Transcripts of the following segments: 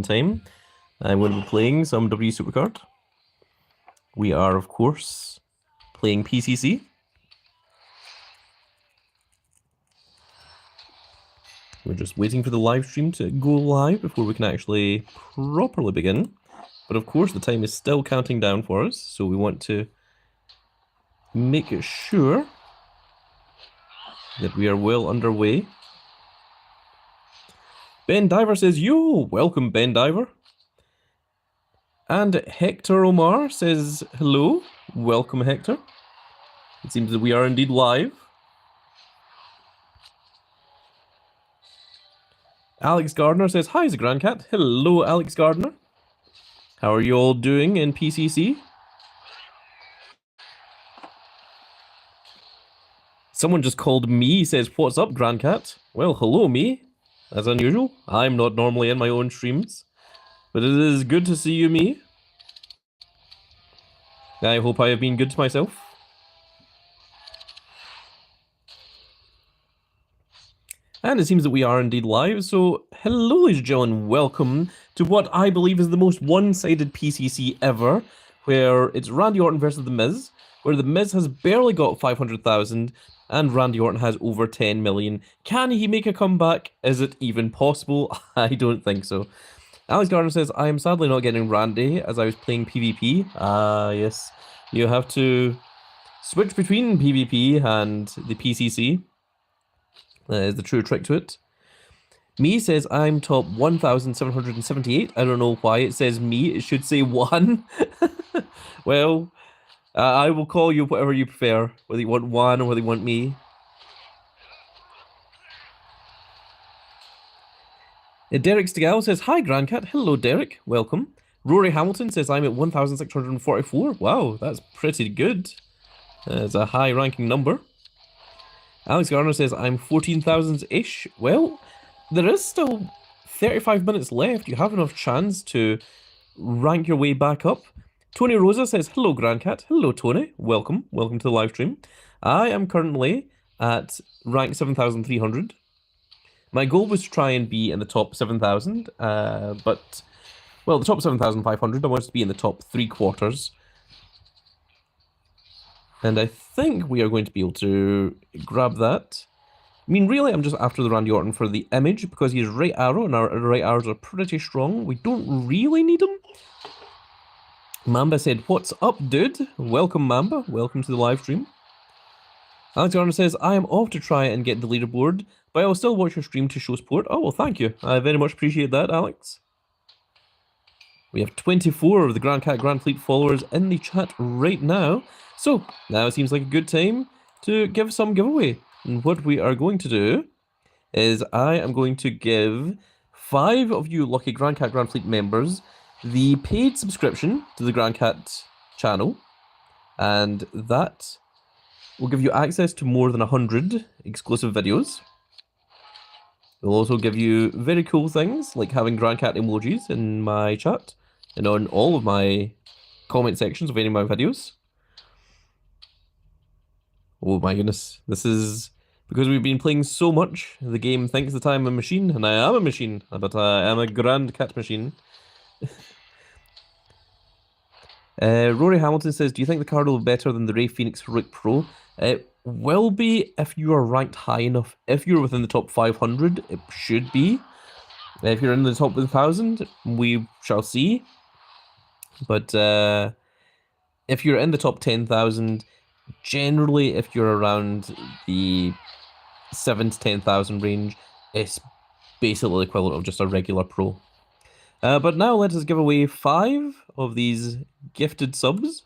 time. I'm going to be playing some WWE Supercard. We are, of course, playing PCC. We're just waiting for the live stream to go live before we can actually properly begin. But of course, the time is still counting down for us, so we want to make sure that we are well underway. Ben Diver says, yo, welcome Ben Diver. And Hector Omar says, hello, welcome Hector. It seems that we are indeed live. Alex Gardner says, hi, Grandcat. Hello, Alex Gardner. How are you all doing in PCC? Someone just called me, says, what's up, Grandcat? Well, hello, me. That's unusual. I'm not normally in my own streams. But it is good to see you, me. I hope I have been good to myself. And it seems that we are indeed live, so hello ladies and gentlemen, welcome to what I believe is the most one-sided PCC ever, where it's Randy Orton versus The Miz, where The Miz has barely got 500,000 and Randy Orton has over 10 million. Can he make a comeback? Is it even possible? I don't think so. Alex Gardner says, I am sadly not getting Randy as I was playing PvP. Yes, you have to switch between PvP and the PCC. That is the true trick to it. Me says I'm top 1,778. I don't know why it says me. It should say 1. Well, I will call you whatever you prefer. Whether you want 1 or whether you want me. Derek Stegall says, hi, Grandcat. Hello, Derek. Welcome. Rory Hamilton says I'm at 1,644. Wow, that's pretty good. It's a high-ranking number. Alex Garner says, I'm 14,000-ish. Well, there is still 35 minutes left. You have enough chance to rank your way back up. Tony Rosa says, hello, Grandcat. Hello, Tony. Welcome. Welcome to the live stream. I am currently at rank 7,300. My goal was to try and be in the top 7,000, but, well, the top 7,500. I wanted to be in the top 3/4. And I think we are going to be able to grab that. I mean, really, I'm just after the Randy Orton for the image, because he has right arrow, and our right arrows are pretty strong. We don't really need him. Mamba said, what's up, dude? Welcome, Mamba. Welcome to the live stream. Alex Garner says, I am off to try and get the leaderboard, but I will still watch your stream to show support. Oh, well, thank you. I very much appreciate that, Alex. We have 24 of the Grandcat Grand Fleet followers in the chat right now. So, now it seems like a good time to give some giveaway. And what we are going to do is I am going to give 5 of you lucky Grandcat Grand Fleet members the paid subscription to the Grandcat channel. And that will give you access to more than 100 exclusive videos. It will also give you very cool things, like having Grandcat emojis in my chat and on all of my comment sections of any of my videos. Oh my goodness, this is because we've been playing so much, the game thinks that I'm a machine, and I am a machine, but I am a Grandcat machine. Rory Hamilton says, do you think the card will be better than the Ray Phoenix Heroic Pro? It will be if you are ranked high enough. If you're within the top 500, it should be. If you're in the top 1,000, we shall see. But if you're in the top 10,000, generally, if you're around the 7 to 10,000 range, it's basically the equivalent of just a regular pro. But now let us give away 5 of these gifted subs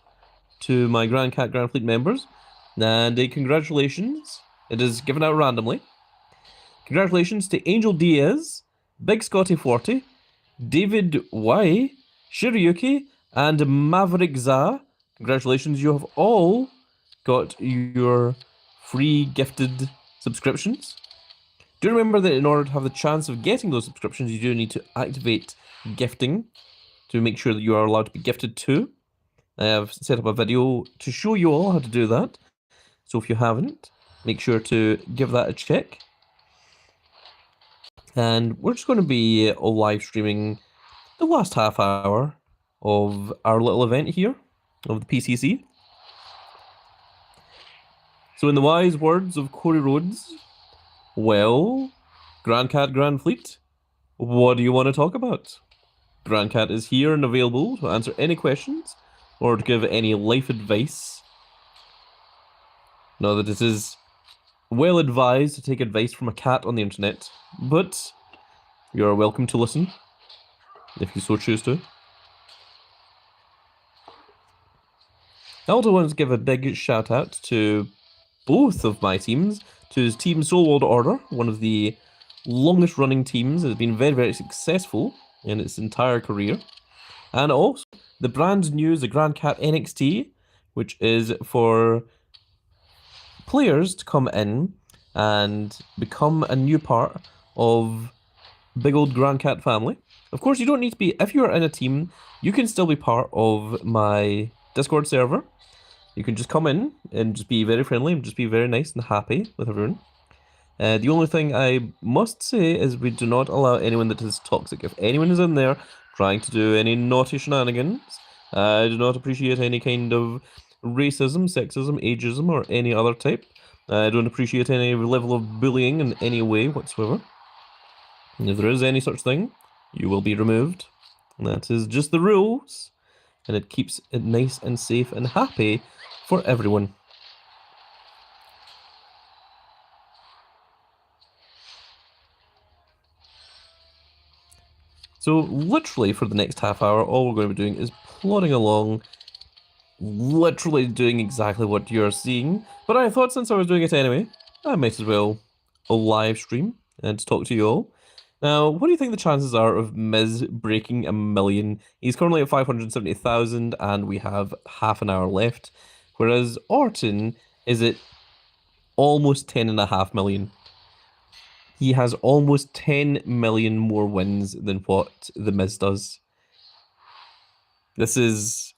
to my Grandcat Grand Fleet members. And congratulations. It is given out randomly. Congratulations to Angel Diaz, Big Scotty 40, David Y, Shiryuki, and Maverick Za. Congratulations, you have all got your free gifted subscriptions. Do remember that in order to have the chance of getting those subscriptions, you do need to activate gifting to make sure that you are allowed to be gifted too. I have set up a video to show you all how to do that. So if you haven't, make sure to give that a check. And we're just going to be live streaming the last half hour of our little event here of the PCC. So in the wise words of Corey Rhodes, well, Grand Cat Grand Fleet, what do you want to talk about? Grand Cat is here and available to answer any questions or to give any life advice. Now that it is well advised to take advice from a cat on the internet, but you are welcome to listen if you so choose to. I also want to give a big shout out to both of my teams, to Team Soul World Order, one of the longest running teams that has been very, very successful in its entire career, and also the brand new the Grand Cat NXT, which is for players to come in and become a new part of big old Grand Cat family. Of course, you don't need to be, if you're in a team, you can still be part of my Discord server. You can just come in and just be very friendly and just be very nice and happy with everyone. The only thing I must say is we do not allow anyone that is toxic. If anyone is in there trying to do any naughty shenanigans, I do not appreciate any kind of racism, sexism, ageism, or any other type. I don't appreciate any level of bullying in any way whatsoever. And if there is any such thing, you will be removed. And that is just the rules. And it keeps it nice and safe and happy for everyone. So literally for the next half hour, all we're going to be doing is plodding along, literally doing exactly what you're seeing. But I thought since I was doing it anyway, I might as well live stream and talk to you all. Now, what do you think the chances are of Miz breaking 1 million? He's currently at 570,000 and we have half an hour left. Whereas Orton is at almost 10.5 million. He has almost 10 million more wins than what The Miz does. This is,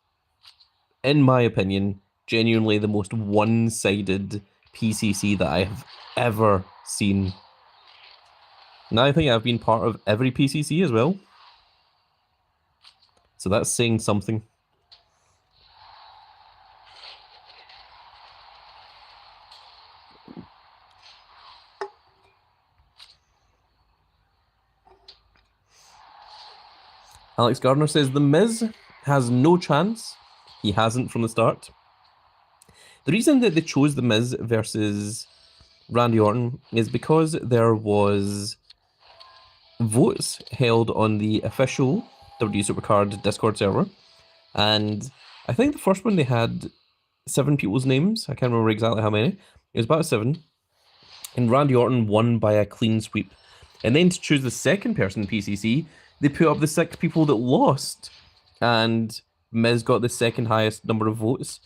in my opinion, genuinely the most one-sided PCC that I have ever seen. And I think I've been part of every PCC as well. So that's saying something. Alex Gardner says, The Miz has no chance. He hasn't from the start. The reason that they chose The Miz versus Randy Orton is because there was votes held on the official WWE Supercard Discord server. And I think the first one they had 7 people's names. I can't remember exactly how many. It was about 7. And Randy Orton won by a clean sweep. And then to choose the second person in PCC, they put up the 6 people that lost. And Miz got the second highest number of votes.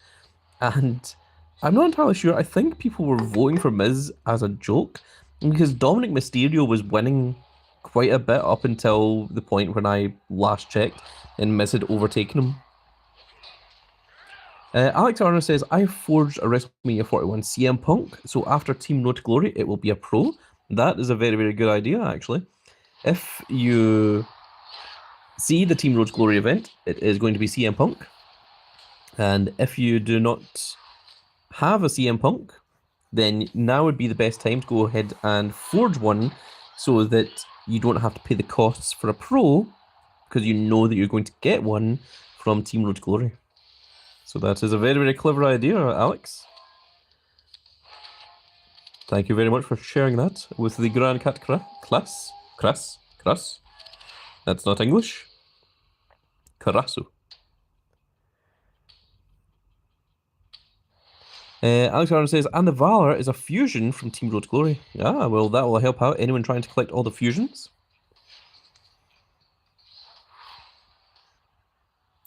And I'm not entirely sure. I think people were voting for Miz as a joke. Because Dominic Mysterio was winning quite a bit up until the point when I last checked. And Miz had overtaken him. Alex Arner says, I forged a WrestleMania 41 CM Punk, so after Team Road to Glory, it will be a pro. That is a very, very good idea, actually. If you see the Team Road to Glory event, it is going to be CM Punk. And if you do not have a CM Punk, then now would be the best time to go ahead and forge one so that you don't have to pay the costs for a pro, because you know that you're going to get one from Team Road to Glory. So that is a very, very clever idea, Alex. Thank you very much for sharing that with the Grand Cat class. Crass. That's not English. Carasso. Alex Arnold says, and the Valor is a fusion from Team Road to Glory. Ah, well, that will help out anyone trying to collect all the fusions.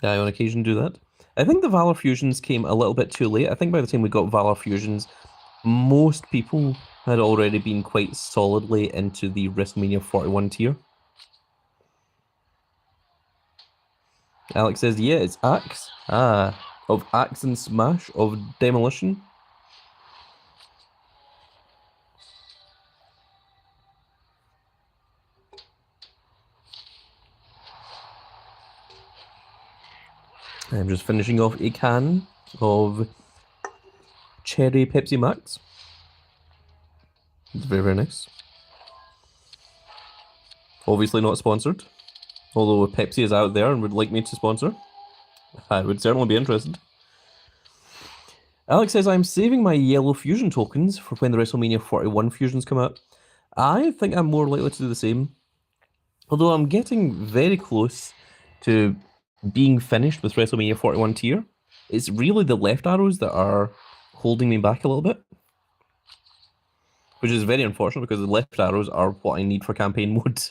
I on occasion do that. I think the Valor Fusions came a little bit too late. I think by the time we got Valor Fusions, most people had already been quite solidly into the WrestleMania 41 tier. Alex says, yeah, it's Axe. Ah, of Axe and Smash, of Demolition. I'm just finishing off a can of Cherry Pepsi Max. It's very, very nice. Obviously not sponsored. Although if Pepsi is out there and would like me to sponsor, I would certainly be interested. Alex says, I'm saving my yellow fusion tokens for when the WrestleMania 41 fusions come out. I think I'm more likely to do the same. Although I'm getting very close to being finished with WrestleMania 41 tier. It's really the left arrows that are holding me back a little bit. Which is very unfortunate because the left arrows are what I need for campaign mode.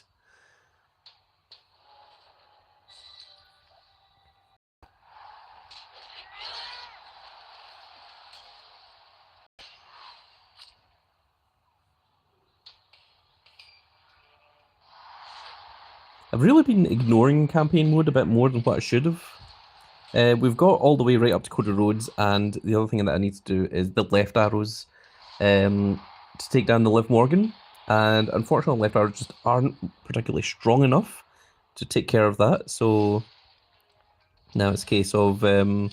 I've really been ignoring campaign mode a bit more than what I should have. We've got all the way right up to Cody Rhodes, and the other thing that I need to do is the left arrows to take down the Liv Morgan. And unfortunately, left arrows just aren't particularly strong enough to take care of that. So now it's a case of, well,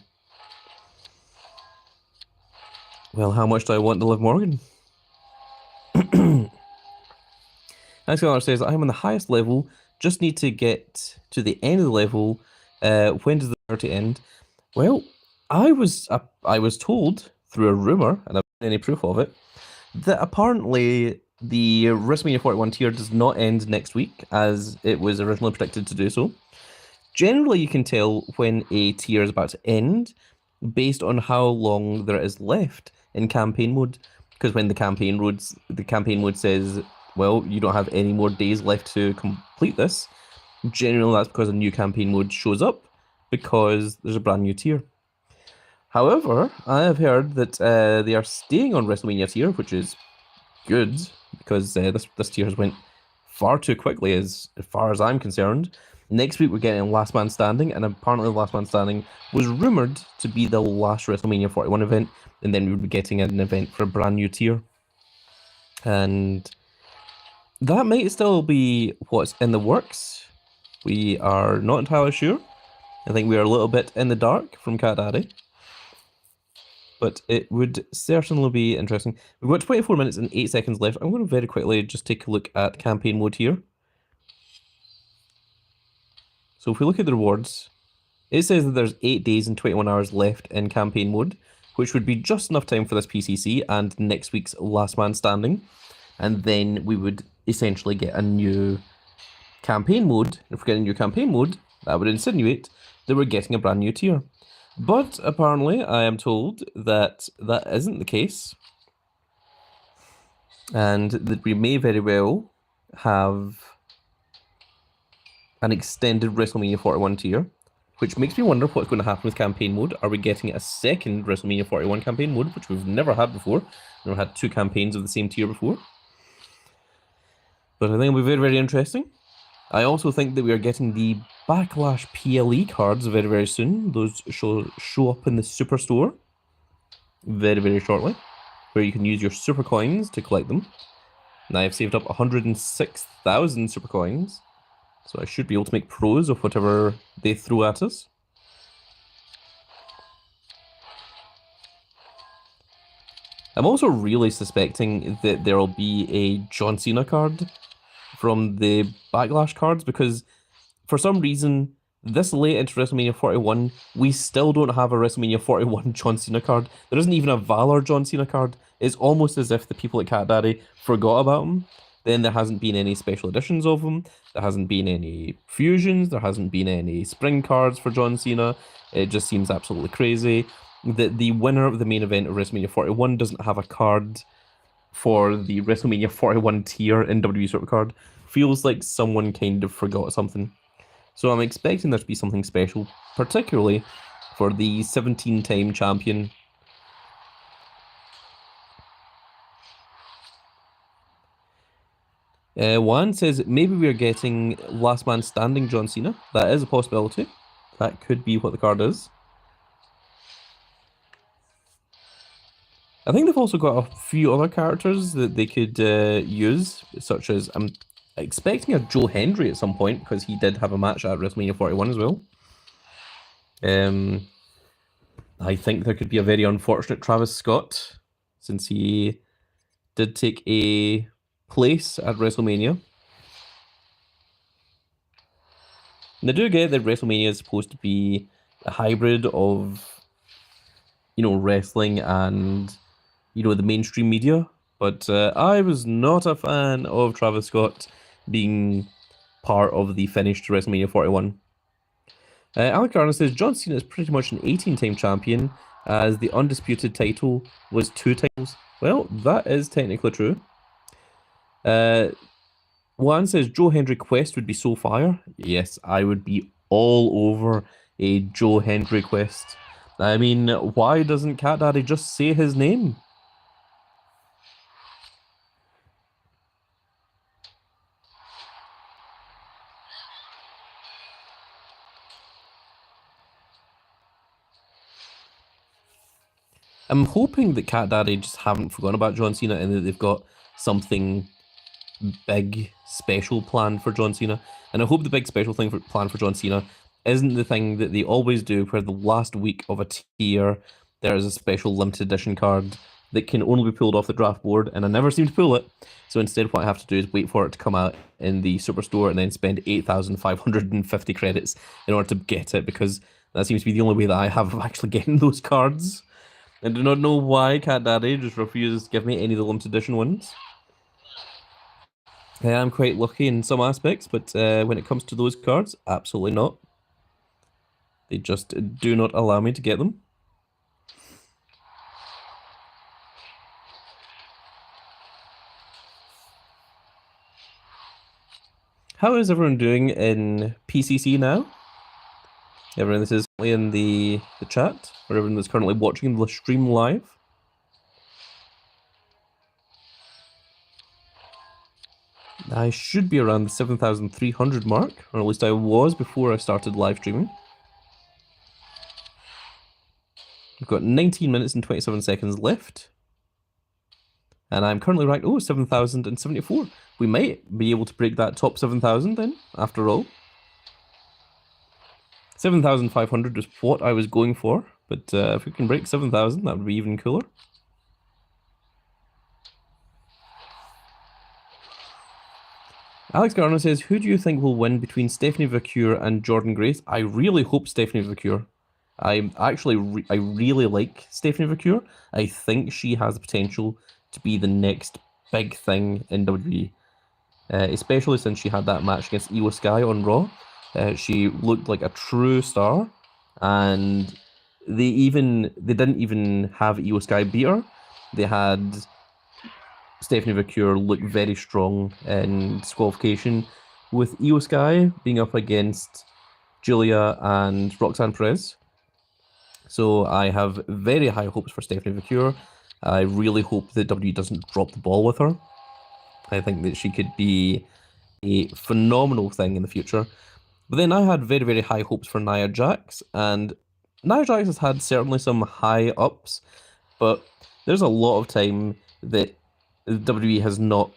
how much do I want the Liv Morgan? Next caller says, I'm on the highest level, just need to get to the end of the level. When does the party end? Well, I was told through a rumor, and I don't have any proof of it, that apparently the WrestleMania 41 tier does not end next week, as it was originally predicted to do so. Generally, you can tell when a tier is about to end based on how long there is left in campaign mode. Because when the campaign mode says, well, you don't have any more days left to complete this, generally that's because a new campaign mode shows up because there's a brand new tier. However, I have heard that they are staying on WrestleMania tier, which is good because this tier has went far too quickly as far as I'm concerned. Next week we're getting Last Man Standing, and apparently Last Man Standing was rumored to be the last WrestleMania 41 event, and then we would be getting an event for a brand new tier. And that might still be what's in the works. We are not entirely sure. I think we are a little bit in the dark from Cat Daddy. But it would certainly be interesting. We've got 24 minutes and 8 seconds left. I'm going to very quickly just take a look at campaign mode here. So if we look at the rewards, it says that there's 8 days and 21 hours left in campaign mode, which would be just enough time for this PCC and next week's Last Man Standing. And then we would essentially get a new campaign mode. If we get a new campaign mode, that would insinuate that we're getting a brand new tier. But apparently, I am told that that isn't the case, and that we may very well have an extended WrestleMania 41 tier, which makes me wonder what's going to happen with campaign mode. Are we getting a second WrestleMania 41 campaign mode, which we've never had before? We've never had 2 campaigns of the same tier before. But I think it'll be very, very interesting. I also think that we are getting the Backlash PLE cards very, very soon. Those show up in the Superstore very, very shortly, where you can use your super coins to collect them. Now I've saved up 106,000 super coins, so I should be able to make pros of whatever they throw at us. I'm also really suspecting that there will be a John Cena card from the Backlash cards, because for some reason, this late into WrestleMania 41, we still don't have a WrestleMania 41 John Cena card. There isn't even a Valor John Cena card. It's almost as if the people at Cat Daddy forgot about him. Then there hasn't been any special editions of him. There hasn't been any fusions. There hasn't been any spring cards for John Cena. It just seems absolutely crazy that the winner of the main event of WrestleMania 41 doesn't have a card for the WrestleMania 41 tier in WWE Supercard. Feels like someone kind of forgot something. So I'm expecting there to be something special, particularly for the 17-time champion. Juan says maybe we're getting Last Man Standing John Cena. That is a possibility. That could be what the card is. I think they've also got a few other characters that they could use, such as I'm expecting a Joe Hendry at some point, because he did have a match at WrestleMania 41 as well. I think there could be a very unfortunate Travis Scott, since he did take a place at WrestleMania. And I do get that WrestleMania is supposed to be a hybrid of, wrestling and, the mainstream media. But I was not a fan of Travis Scott being part of the finished WrestleMania 41. Alec Garner says John Cena is pretty much an 18-time champion, as the undisputed title was 2 titles. Well, that is technically true. Juan says Joe Hendry quest would be so fire. Yes, I would be all over a Joe Hendry quest. I mean, why doesn't Cat Daddy just say his name? I'm hoping that Cat Daddy just haven't forgotten about John Cena and that they've got something big special planned for John Cena. And I hope the big special thing planned for John Cena isn't the thing that they always do, where the last week of a tier there is a special limited edition card that can only be pulled off the draft board, and I never seem to pull it. So instead, what I have to do is wait for it to come out in the Superstore and then spend 8,550 credits in order to get it, because that seems to be the only way that I have of actually getting those cards. I do not know why Cat Daddy just refuses to give me any of the limited edition ones. I am quite lucky in some aspects, but when it comes to those cards, absolutely not. They just do not allow me to get them. How is everyone doing in PCC now? Everyone that is in the chat, or everyone that's currently watching the stream live. I should be around the 7,300 mark, or at least I was before I started live streaming. We've got 19 minutes and 27 seconds left. And I'm currently ranked, 7,074. We might be able to break that top 7,000 then, after all. 7,500 is what I was going for, but if we can break 7,000, that would be even cooler. Alex Garner says, who do you think will win between Stephanie Vicure and Jordan Grace? I really hope Stephanie Vicure. I really like Stephanie Vicure. I think she has the potential to be the next big thing in WWE, especially since she had that match against Io Sky on Raw. She looked like a true star, and they didn't even have Io Sky beat her. They had Stephanie Vicure look very strong in disqualification, with Io Sky being up against Julia and Roxanne Perez. So I have very high hopes for Stephanie Vicure. I really hope that WWE doesn't drop the ball with her. I think that she could be a phenomenal thing in the future. But then I had very, very high hopes for Nia Jax, and Nia Jax has had certainly some high ups, but there's a lot of time that WWE has not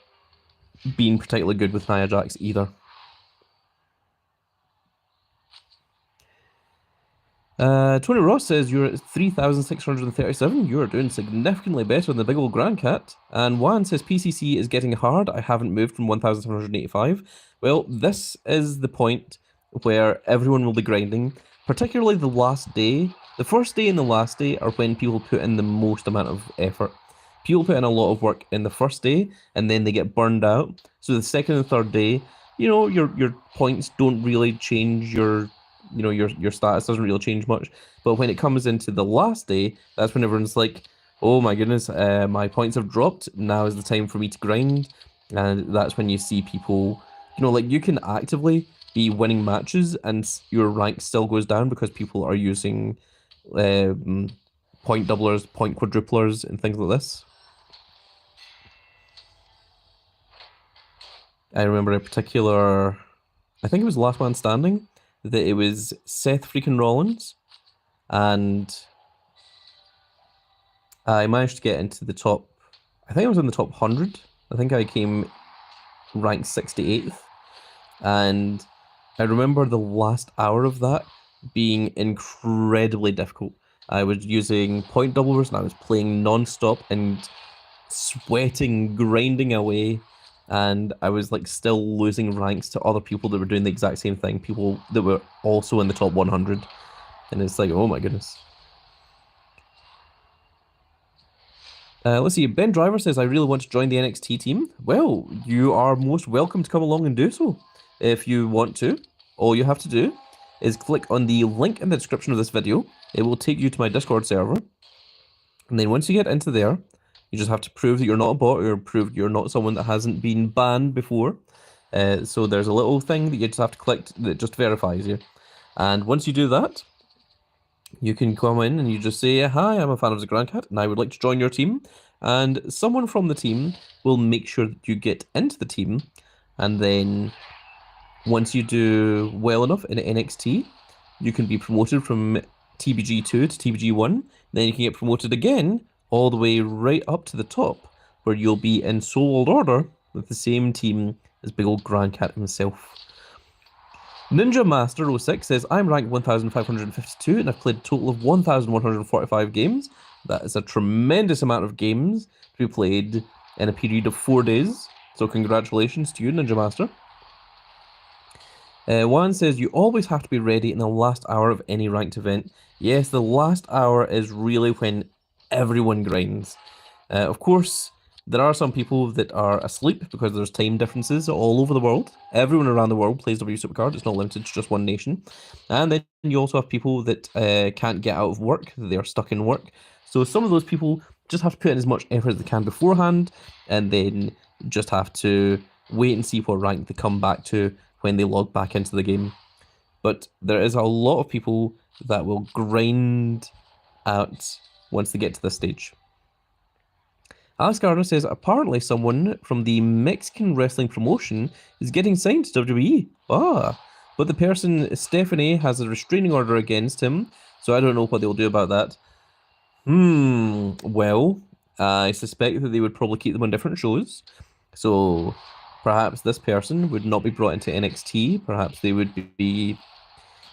been particularly good with Nia Jax either. Tony Ross says you're at 3,637. You are doing significantly better than the big old Grand Cat. And Juan says PCC is getting hard. I haven't moved from 1,785. Well, this is the point where everyone will be grinding, particularly the last day. The first day and the last day are when people put in the most amount of effort. People put in a lot of work in the first day, and then they get burned out. So the second and third day, your points don't really change, your status doesn't really change much. But when it comes into the last day, that's when everyone's like, oh my goodness, my points have dropped. Now is the time for me to grind. And that's when you see people, you can actively be winning matches and your rank still goes down because people are using point doublers, point quadruplers, and things like this. I remember a particular, I think it was Last Man Standing, that it was Seth freaking Rollins, and I managed to get into the top, I think I was in the top 100. I think I came ranked 68th, and I remember the last hour of that being incredibly difficult. I was using point doublers and I was playing non-stop and sweating, grinding away, and I was like still losing ranks to other people that were doing the exact same thing, people that were also in the top 100. And it's like, oh my goodness. Let's see, Ben Driver says, I really want to join the NXT team. Well, you are most welcome to come along and do so. If you want to, all you have to do is click on the link in the description of this video. It will take you to my Discord server. And then once you get into there, you just have to prove that you're not a bot or prove you're not someone that hasn't been banned before. So there's a little thing that you just have to click that just verifies you. And once you do that, you can come in and you just say, hi, I'm a fan of the Grand Cat and I would like to join your team. And someone from the team will make sure that you get into the team. And then once you do well enough in NXT, you can be promoted from TBG2 to TBG1. Then you can get promoted again all the way right up to the top, where you'll be in Soul World Order with the same team as big old Grand Cat himself. Ninja Master 06 says, I'm ranked 1552 and I've played a total of 1145 games. That is a tremendous amount of games to be played in a period of 4 days. So congratulations to you, Ninja Master. Juan says, you always have to be ready in the last hour of any ranked event. Yes, the last hour is really when everyone grinds. Of course, there are some people that are asleep because there's time differences all over the world. Everyone around the world plays WWE Supercard. It's not limited to just one nation. And then you also have people that can't get out of work. They are stuck in work. So some of those people just have to put in as much effort as they can beforehand and then just have to wait and see what rank they come back to when they log back into the game. But there is a lot of people that will grind out once they get to this stage. Alex Gardner says, apparently someone from the Mexican wrestling promotion is getting signed to WWE. Ah, but the person, Stephanie, has a restraining order against him, so I don't know what they'll do about that. Well, I suspect that they would probably keep them on different shows. So perhaps this person would not be brought into NXT. Perhaps they would be,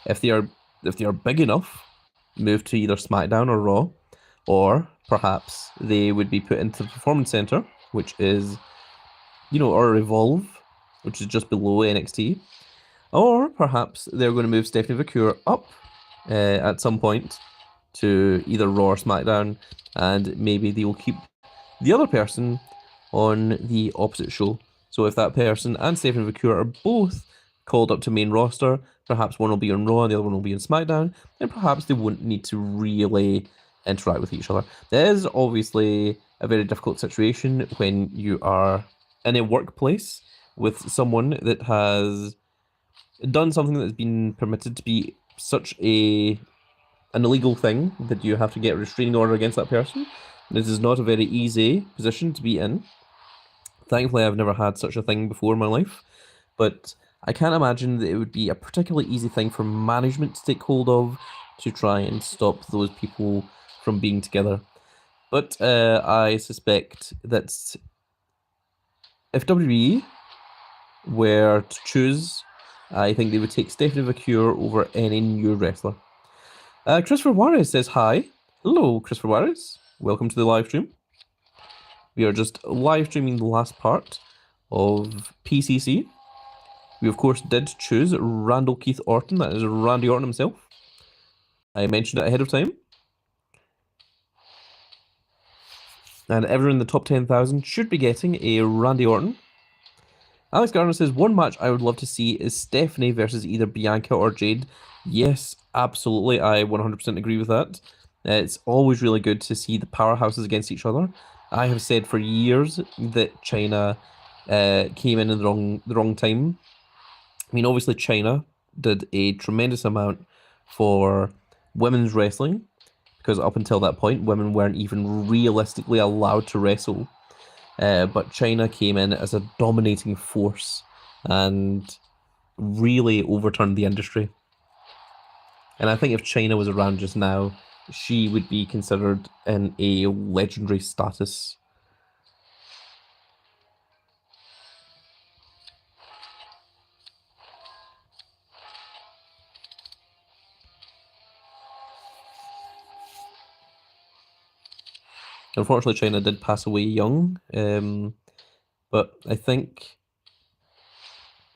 if they are big enough, moved to either SmackDown or Raw, or perhaps they would be put into the Performance Center, which is, or Evolve, which is just below NXT, or perhaps they're going to move Stephanie McCure up at some point to either Raw or SmackDown, and maybe they will keep the other person on the opposite show. So if that person and Stephanie McCure are both called up to main roster, perhaps one will be on Raw and the other one will be on SmackDown, and perhaps they wouldn't need to really interact with each other. There is obviously a very difficult situation when you are in a workplace with someone that has done something that has been permitted to be such an illegal thing that you have to get a restraining order against that person. This is not a very easy position to be in. Thankfully, I've never had such a thing before in my life, but I can't imagine that it would be a particularly easy thing for management to take hold of to try and stop those people from being together. But I suspect that if WWE were to choose, I think they would take Stephanie McCure over any new wrestler. Christopher Juarez says hi. Hello, Christopher Juarez. Welcome to the live stream. We are just live streaming the last part of PCC. We, of course, did choose Randall Keith Orton. That is Randy Orton himself. I mentioned it ahead of time. And everyone in the top 10,000 should be getting a Randy Orton. Alex Garner says, one match I would love to see is Stephanie versus either Bianca or Jade. Yes, absolutely. I 100% agree with that. It's always really good to see the powerhouses against each other. I have said for years that China came in the wrong time. I mean, obviously China did a tremendous amount for women's wrestling, because up until that point, women weren't even realistically allowed to wrestle. But China came in as a dominating force and really overturned the industry. And I think if China was around just now, she would be considered in a legendary status. Unfortunately, China did pass away young, but I think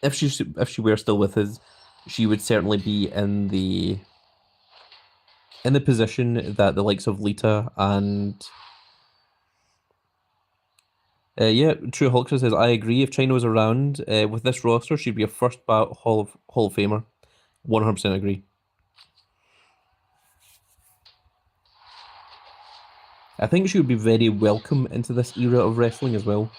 if she were still with us, she would certainly be in the position that the likes of Lita and yeah, True Hulkster says, I agree. If China was around with this roster, she'd be a first ballot Hall of Famer. 100% agree. I think she would be very welcome into this era of wrestling as well.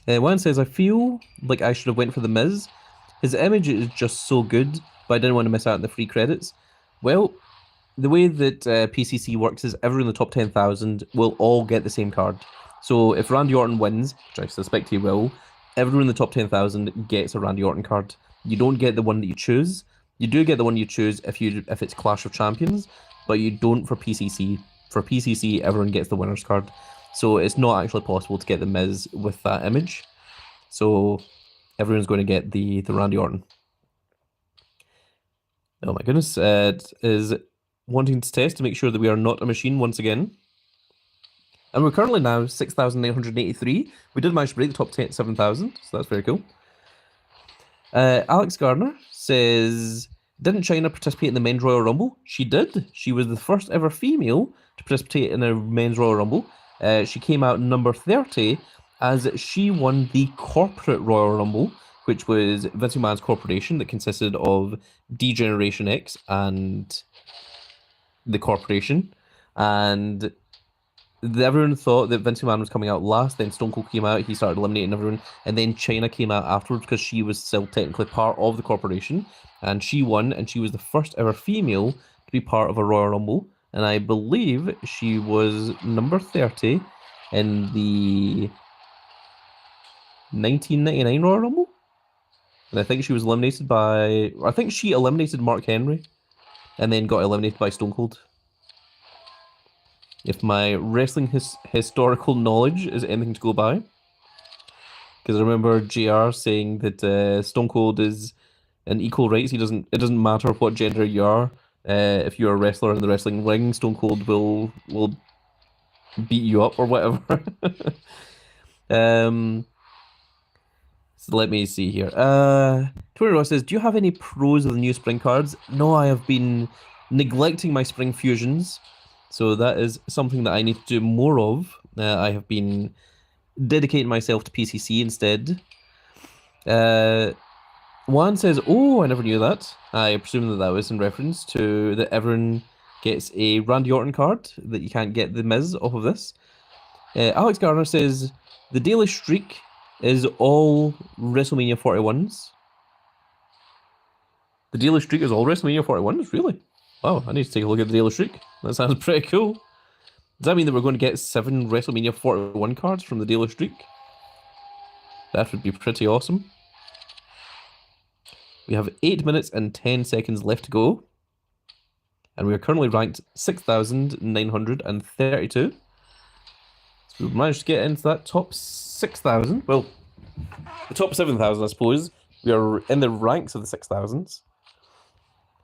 One says, I feel like I should have went for The Miz. His image is just so good, but I didn't want to miss out on the free credits. Well, the way that PCC works is everyone in the top 10,000 will all get the same card. So if Randy Orton wins, which I suspect he will, everyone in the top 10,000 gets a Randy Orton card. You don't get the one that you choose. You do get the one you choose if it's Clash of Champions, but you don't for PCC. For PCC, everyone gets the winner's card. So it's not actually possible to get the Miz with that image. So everyone's going to get the Randy Orton. Oh my goodness, it is wanting to test to make sure that we are not a machine once again. And we're currently now 6,983. We did manage to break the top 7,000, so that's very cool. Alex Gardner says, didn't China participate in the Men's Royal Rumble? She did. She was the first ever female to participate in a Men's Royal Rumble. She came out number 30 as she won the Corporate Royal Rumble, which was Vince McMahon's corporation that consisted of D-Generation X and the corporation. And everyone thought that Vince McMahon was coming out last, then Stone Cold came out, he started eliminating everyone, and then China came out afterwards because she was still technically part of the corporation, and she won, and she was the first ever female to be part of a Royal Rumble, and I believe she was number 30 in the 1999 Royal Rumble, and I think she was eliminated by, I think she eliminated Mark Henry, and then got eliminated by Stone Cold. If my wrestling historical knowledge is anything to go by. Because I remember JR saying that Stone Cold is an equal rights. It doesn't matter what gender you are. If you're a wrestler in the wrestling ring, Stone Cold will beat you up or whatever. So let me see here. Twitter Ross says, do you have any pros of the new spring cards? No, I have been neglecting my spring fusions. So that is something that I need to do more of. I have been dedicating myself to PCC instead. Juan says, oh, I never knew that. I presume that was in reference to that everyone gets a Randy Orton card, that you can't get the Miz off of this. Alex Garner says, the daily streak is all WrestleMania 41s. The daily streak is all WrestleMania 41s? Really? Wow, I need to take a look at the daily streak. That sounds pretty cool. Does that mean that we're going to get 7 WrestleMania 41 cards from the daily streak? That would be pretty awesome. We have 8 minutes and 10 seconds left to go. And we are currently ranked 6,932. So we've managed to get into that top 6,000. Well, the top 7,000, I suppose. We are in the ranks of the 6,000s.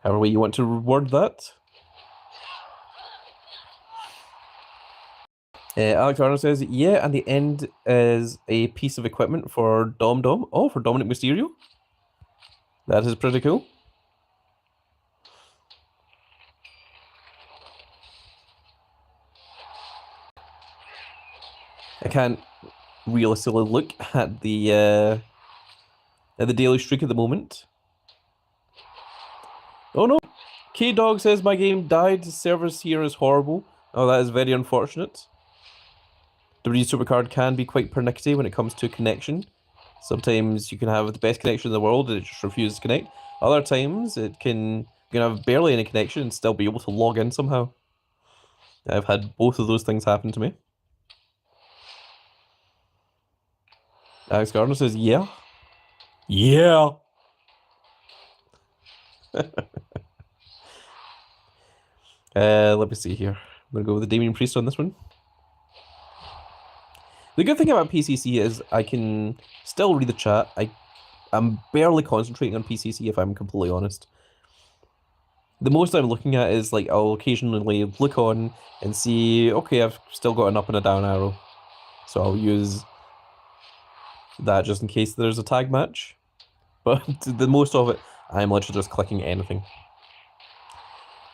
However way you want to reward that. Alex Arnold says, yeah, and the end is a piece of equipment for Dom. Oh, for Dominic Mysterio? That is pretty cool. I can't realistically look at the daily streak at the moment. Oh no! K-Dog says my game died. Service here is horrible. Oh, that is very unfortunate. WWE Supercard can be quite pernickety when it comes to connection. Sometimes you can have the best connection in the world and it just refuses to connect. Other times you can have barely any connection and still be able to log in somehow. I've had both of those things happen to me. Alex Gardner says, yeah. Yeah! Let me see here. I'm going to go with the Damien Priest on this one. The good thing about PCC is I can still read the chat. I'm barely concentrating on PCC if I'm completely honest. The most I'm looking at is like I'll occasionally look on and see, okay, I've still got an up and a down arrow. So I'll use that just in case there's a tag match. But the most of it, I'm literally just clicking anything.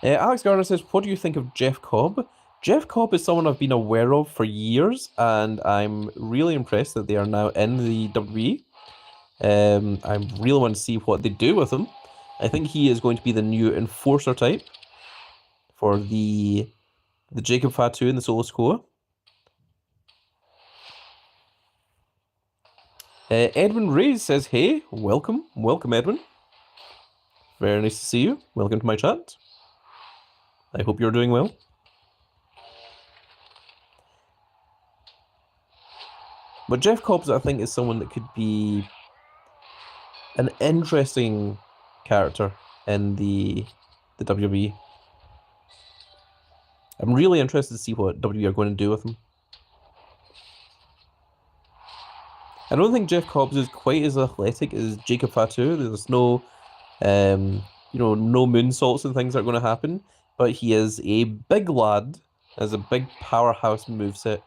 Alex Gardner says, what do you think of Jeff Cobb? Jeff Cobb is someone I've been aware of for years, and I'm really impressed that they are now in the WWE. I really want to see what they do with him. I think he is going to be the new enforcer type for the Jacob Fatu and the Solo Sikoa. Edwin Reyes says, hey, welcome. Welcome, Edwin. Very nice to see you. Welcome to my chat. I hope you're doing well. But Jeff Cobbs, I think, is someone that could be an interesting character in the WWE. I'm really interested to see what WWE are going to do with him. I don't think Jeff Cobbs is quite as athletic as Jacob Fatu. There's no, no moonsaults and things that are going to happen. But he is a big lad, has a big powerhouse moveset.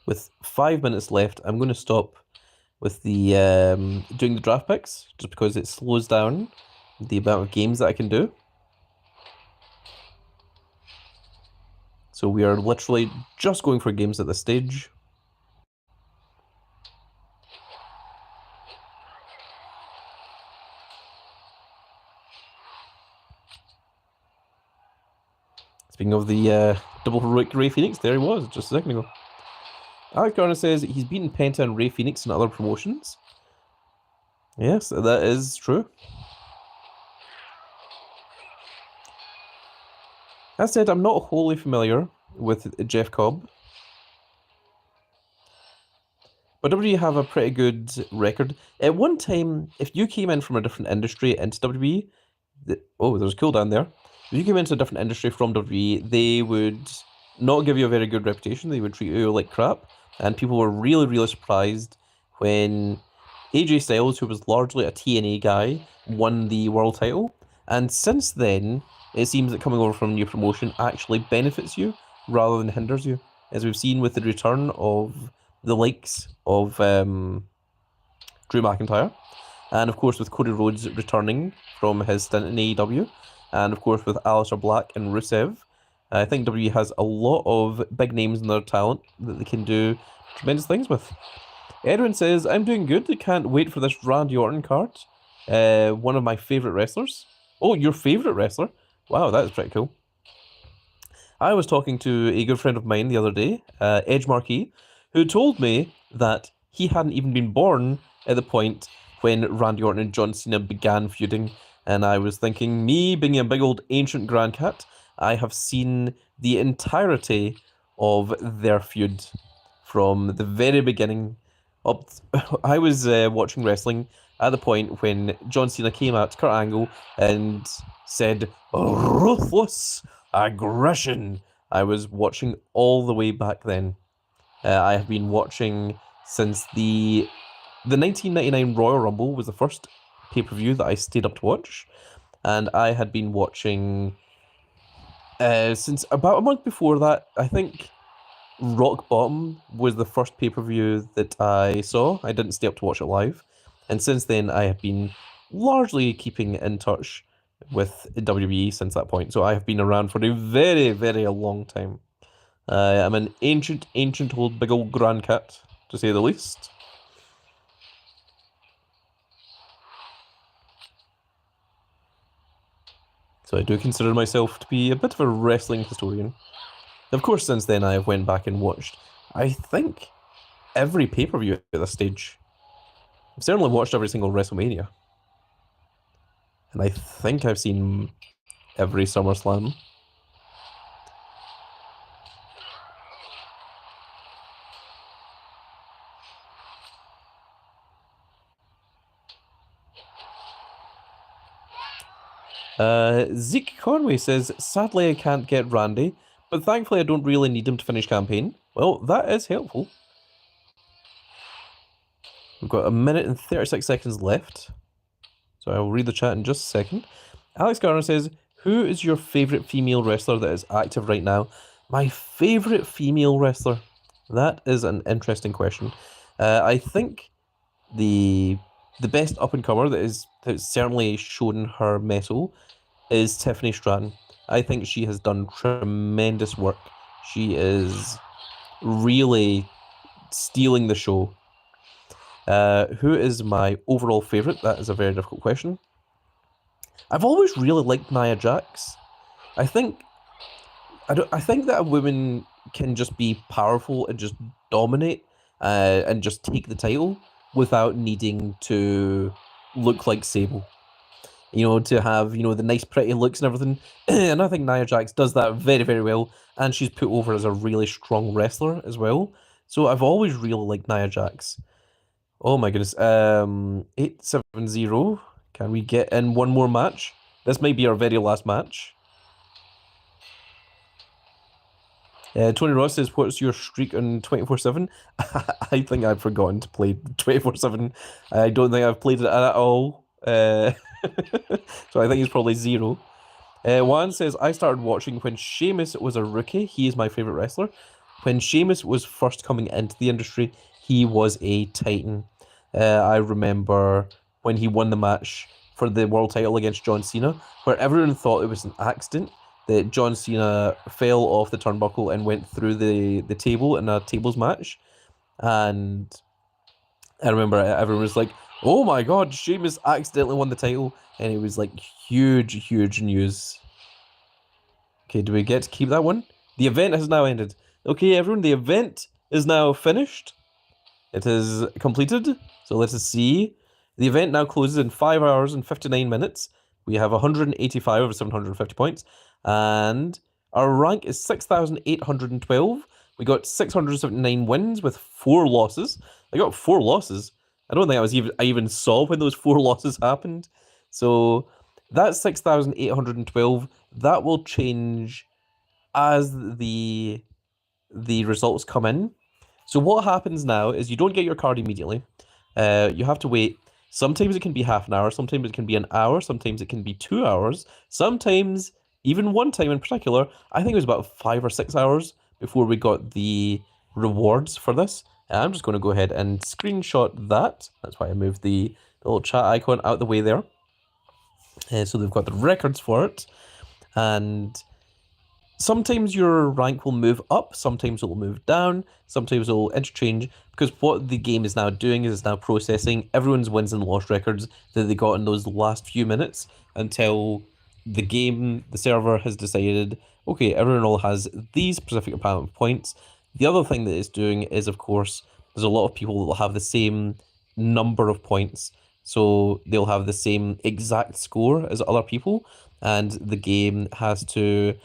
With 5 minutes left, I'm going to stop with the doing the draft picks, just because it slows down the amount of games that I can do. So we are literally just going for games at this stage. Speaking of the double heroic Ray Phoenix, there he was just a second ago. Alex Garner says he's beaten Penta and Ray Phoenix in other promotions. Yes, that is true. As said, I'm not wholly familiar with Jeff Cobb. But WWE have a pretty good record. At one time, if you came in from a different industry into WWE, there's a cooldown there. If you came into a different industry from WWE, they would not give you a very good reputation. They would treat you like crap. And people were really, really surprised when AJ Styles, who was largely a TNA guy, won the world title. And since then, it seems that coming over from a new promotion actually benefits you rather than hinders you. As we've seen with the return of the likes of Drew McIntyre, and of course with Cody Rhodes returning from his stint in AEW, and of course with Aleister Black and Rusev. I think WWE has a lot of big names in their talent that they can do tremendous things with. Edwin says, I'm doing good. I can't wait for this Randy Orton card. One of my favourite wrestlers. Oh, your favourite wrestler? Wow, that is pretty cool. I was talking to a good friend of mine the other day, Edge Marquis, who told me that he hadn't even been born at the point when Randy Orton and John Cena began feuding. And I was thinking, me being a big old ancient grandcat, I have seen the entirety of their feud from the very beginning. Up, I was watching wrestling at the point when John Cena came out to Kurt Angle and said, ruthless aggression. I was watching all the way back then. I have been watching since the 1999 Royal Rumble was the first pay-per-view that I stayed up to watch, and I had been watching since about a month before that. I think Rock Bottom was the first pay-per-view that I saw. I didn't stay up to watch it live, and since then I have been largely keeping in touch with WWE since that point. So I have been around for a very, very long time. I'm an ancient old big old grandcat, to say the least. So I do consider myself to be a bit of a wrestling historian. Of course, since then I have went back and watched, I think, every pay-per-view at this stage. I've certainly watched every single WrestleMania. And I think I've seen every SummerSlam. Zeke Conway says, sadly I can't get Randy, but thankfully I don't really need him to finish campaign. Well, that is helpful. We've got 1 minute and 36 seconds left. So I will read the chat in just a second. Alex Garner says, who is your favorite female wrestler that is active right now? My favorite female wrestler? That is an interesting question. I think the best up and comer that's certainly shown her mettle is Tiffany Stratton. I think she has done tremendous work. She is really stealing the show. Who is my overall favorite? That is a very difficult question. I've always really liked Nia Jax. I think that a woman can just be powerful and just dominate and just take the title without needing to look like Sable. You know, to have, you know, the nice pretty looks and everything. And I think Nia Jax does that very, very well. And she's put over as a really strong wrestler as well. So I've always really liked Nia Jax. Oh my goodness. 870. Can we get in one more match? This might be our very last match. Tony Ross says, what's your streak on 24/7? I think I've forgotten to play 24/7. I don't think I've played it at all. So I think it's probably 0. Juan says, I started watching when Sheamus was a rookie. He is my favorite wrestler. When Sheamus was first coming into the industry, he was a titan. I remember when he won the match for the world title against John Cena, where everyone thought it was an accident that John Cena fell off the turnbuckle and went through the table in a tables match. And I remember everyone was like, oh my god, Sheamus accidentally won the title. And it was like huge, huge news. Okay, do we get to keep that one? The event has now ended. Okay, everyone, the event is now finished. It is completed. So let us see. The event now closes in 5 hours and 59 minutes. We have 185 of 750 points. And our rank is 6,812. We got 679 wins with 4 losses. I got 4 losses. I don't think I even saw when those 4 losses happened. So that's 6,812. That will change as the results come in. So what happens now is you don't get your card immediately. You have to wait. Sometimes it can be half an hour. Sometimes it can be an hour. Sometimes it can be 2 hours. Sometimes, even one time in particular, I think it was about 5 or 6 hours before we got the rewards for this. And I'm just going to go ahead and screenshot that. That's why I moved the little chat icon out the way there. So they've got the records for it. And sometimes your rank will move up, sometimes it will move down, sometimes it will interchange, because what the game is now doing is it's now processing everyone's wins and loss records that they got in those last few minutes until the server has decided, okay, everyone all has these specific amount of points. The other thing that it's doing is, of course, there's a lot of people that will have the same number of points, so they'll have the same exact score as other people, and the game has to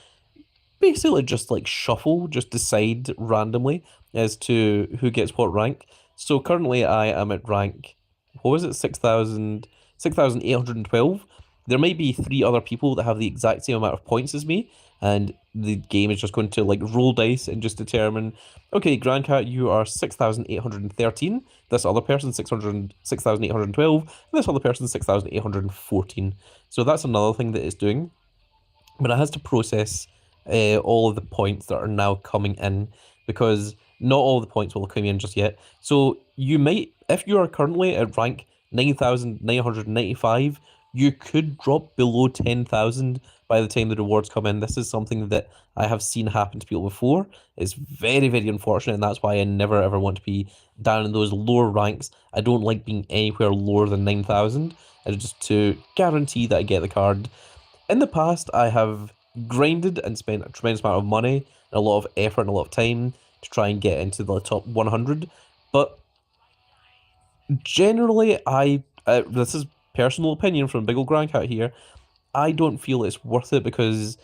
basically just like shuffle, just decide randomly as to who gets what rank. So currently I am at rank, what was it, 6,812. There might be 3 other people that have the exact same amount of points as me, and the game is just going to like roll dice and just determine, okay, Grandcat, you are 6,813, this other person 6,812, and this other person 6,814. So that's another thing that it's doing. But it has to process all of the points that are now coming in, because not all the points will come in just yet. So you might, if you are currently at rank 9,995, you could drop below 10,000 by the time the rewards come in. This is something that I have seen happen to people before. It's very, very unfortunate, and that's why I never ever want to be down in those lower ranks. I don't like being anywhere lower than 9,000, just to guarantee that I get the card. In the past, I have grinded and spent a tremendous amount of money and a lot of effort and a lot of time to try and get into the top 100, but generally this is personal opinion from Big Ol' Grandcat here, I don't feel it's worth it, because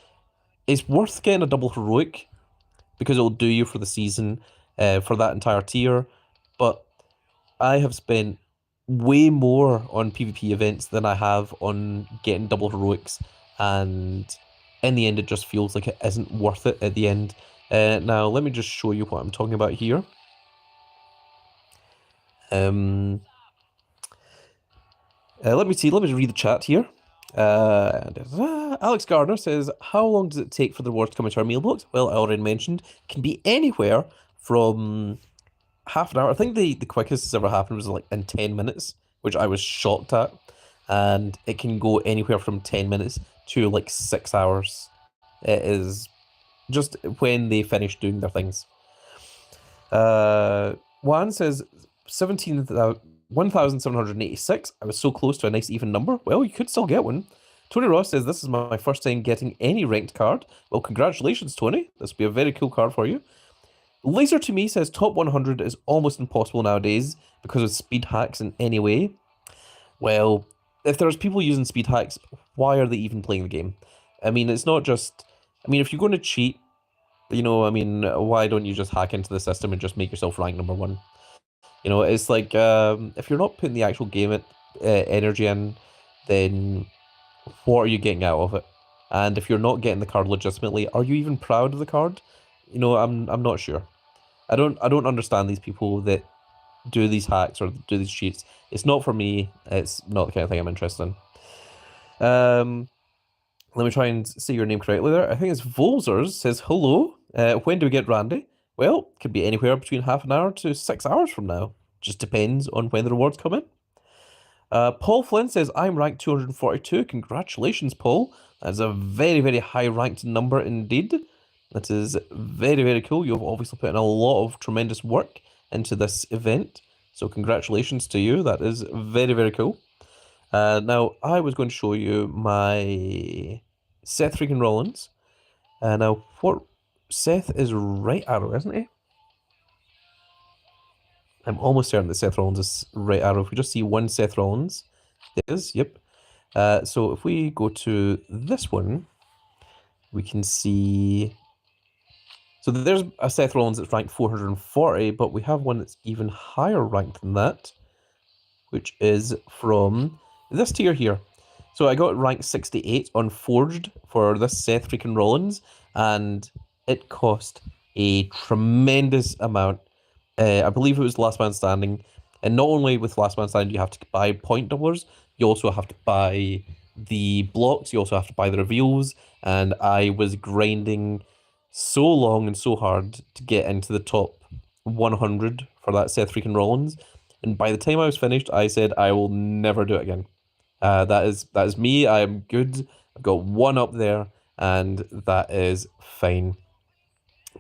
it's worth getting a double heroic because it'll do you for the season, for that entire tier, but I have spent way more on PvP events than I have on getting double heroics, and in the end, it just feels like it isn't worth it at the end. Now, let me just show you what I'm talking about here. Um, let me see. Let me read the chat here. Alex Gardner says, "How long does it take for the rewards to come into our mailbox?" Well, I already mentioned, can be anywhere from half an hour. I think the quickest that's ever happened was like in 10 minutes, which I was shocked at. And it can go anywhere from 10 minutes to like 6 hours. It is just when they finish doing their things. Juan says 1,786. I was so close to a nice even number. Well, you could still get one. Tony Ross says, "This is my first time getting any ranked card." Well, congratulations, Tony. This will be a very cool card for you. Laser to me says top 100 is almost impossible nowadays because of speed hacks in any way. Well, if there's people using speed hacks, why are they even playing the game? I mean, it's not just... I mean, if you're going to cheat, you know, I mean, why don't you just hack into the system and just make yourself rank number one? You know, it's like, if you're not putting the actual game energy in, then what are you getting out of it? And if you're not getting the card legitimately, are you even proud of the card? You know, I'm not sure. I don't understand these people that do these hacks or do these cheats. It's not for me. It's not the kind of thing I'm interested in. Let me try and say your name correctly there. I think it's Volzers says, "Hello. When do we get Randy?" Well, could be anywhere between half an hour to 6 hours from now. Just depends on when the rewards come in. Paul Flynn says, "I'm ranked 242. Congratulations, Paul. That's a very, very high ranked number indeed. That is very, very cool. You've obviously put in a lot of tremendous work into this event. So congratulations to you. That is very, very cool. Now, I was going to show you my Seth freaking Rollins. Now, what... Seth is right arrow, isn't he? I'm almost certain that Seth Rollins is right arrow. If we just see one Seth Rollins, there is, yep. So if we go to this one, we can see... So there's a Seth Rollins that's ranked 440, but we have one that's even higher ranked than that, which is from this tier here. So I got rank 68 on Forged for this Seth freaking Rollins, and it cost a tremendous amount. I believe it was Last Man Standing, and not only with Last Man Standing you have to buy point doublers, you also have to buy the blocks, you also have to buy the reveals, and I was grinding so long and so hard to get into the top 100 for that Seth freaking Rollins, and by the time I was finished, I said I will never do it again. That is me. I am good. I've got one up there, and that is fine.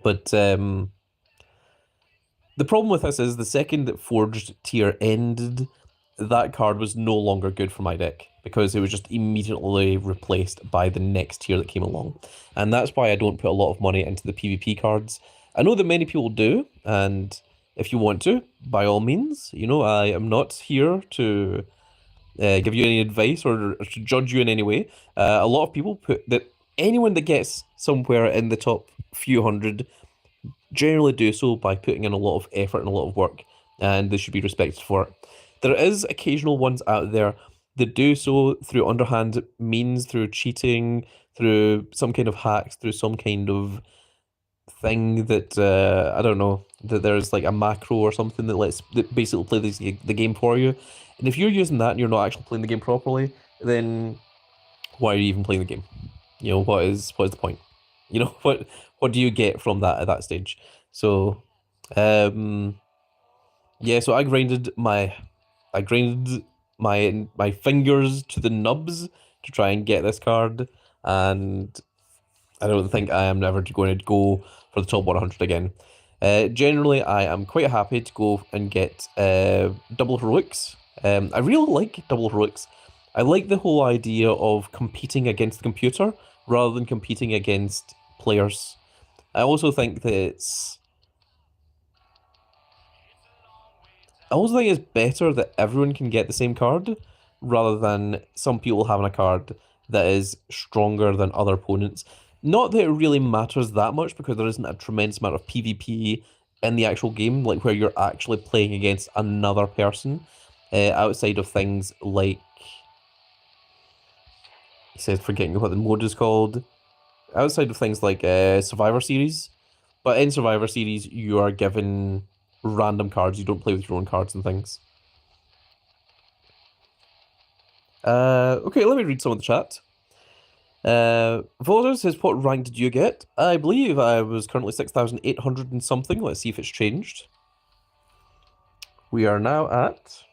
But the problem with this is the second that Forged tier ended, that card was no longer good for my deck because it was just immediately replaced by the next tier that came along. And that's why I don't put a lot of money into the PvP cards. I know that many people do, and if you want to, by all means, you know, I am not here to give you any advice or to judge you in any way. A lot of people put that anyone that gets somewhere in the top few hundred generally do so by putting in a lot of effort and a lot of work, and they should be respected for it. There is occasional ones out there that do so through underhand means, through cheating, through some kind of hacks, through some kind of thing that I don't know, that there's like a macro or something that basically plays the game for you. And if you're using that and you're not actually playing the game properly, then why are you even playing the game? You know, what is the point? You know, what do you get from that at that stage? So yeah, so I grinded my fingers to the nubs to try and get this card, and I don't think I am never going to go for the top 100 again. Generally, I am quite happy to go and get double heroics. I really like double heroics. I like the whole idea of competing against the computer rather than competing against players. I also think that it's better that everyone can get the same card rather than some people having a card that is stronger than other opponents. Not that it really matters that much because there isn't a tremendous amount of PvP in the actual game, like where you're actually playing against another person, outside of things like says forgetting what the mode is called. Outside of things like Survivor Series, but in Survivor Series you are given random cards. You don't play with your own cards and things. Okay, let me read some of the chat. Volder says, what rank did you get? I believe I was currently 6,800 and something. Let's see if it's changed. We are now at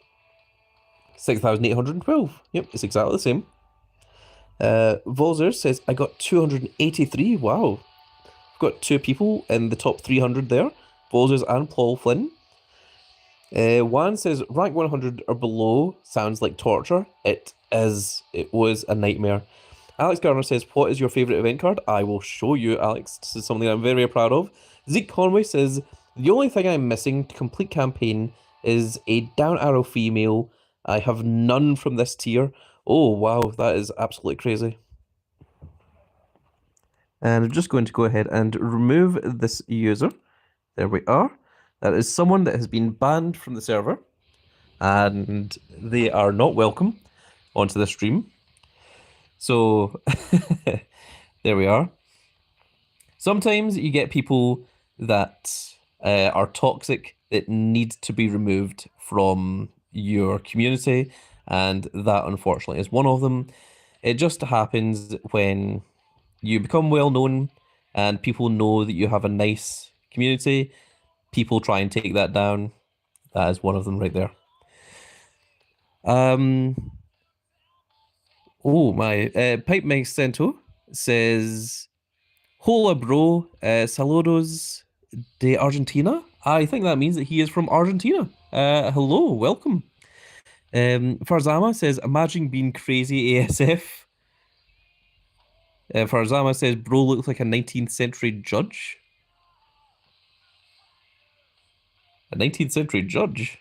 6,812. Yep, it's exactly the same. Volzer says, I got 283. Wow. I've got 2 people in the top 300 there. Volzers and Paul Flynn. Juan says, rank 100 or below sounds like torture. It is. It was a nightmare. Alex Garner says, what is your favourite event card? I will show you, Alex. This is something I'm very, very proud of. Zeke Conway says, the only thing I'm missing to complete campaign is a down arrow female. I have none from this tier. Oh, wow, that is absolutely crazy. And I'm just going to go ahead and remove this user. There we are. That is someone that has been banned from the server. And they are not welcome onto the stream. So, there we are. Sometimes you get people that are toxic that need to be removed from your community, and that unfortunately is one of them. It just happens when you become well known and people know that you have a nice community, people try and take that down. That is one of them right there. Oh my, Pipe Mike Cento says, hola bro, saludos de Argentina. I think that means that he is from Argentina. Hello, welcome. Farzama says, imagine being crazy ASF. Farzama says, bro looks like a 19th century judge. A 19th century judge?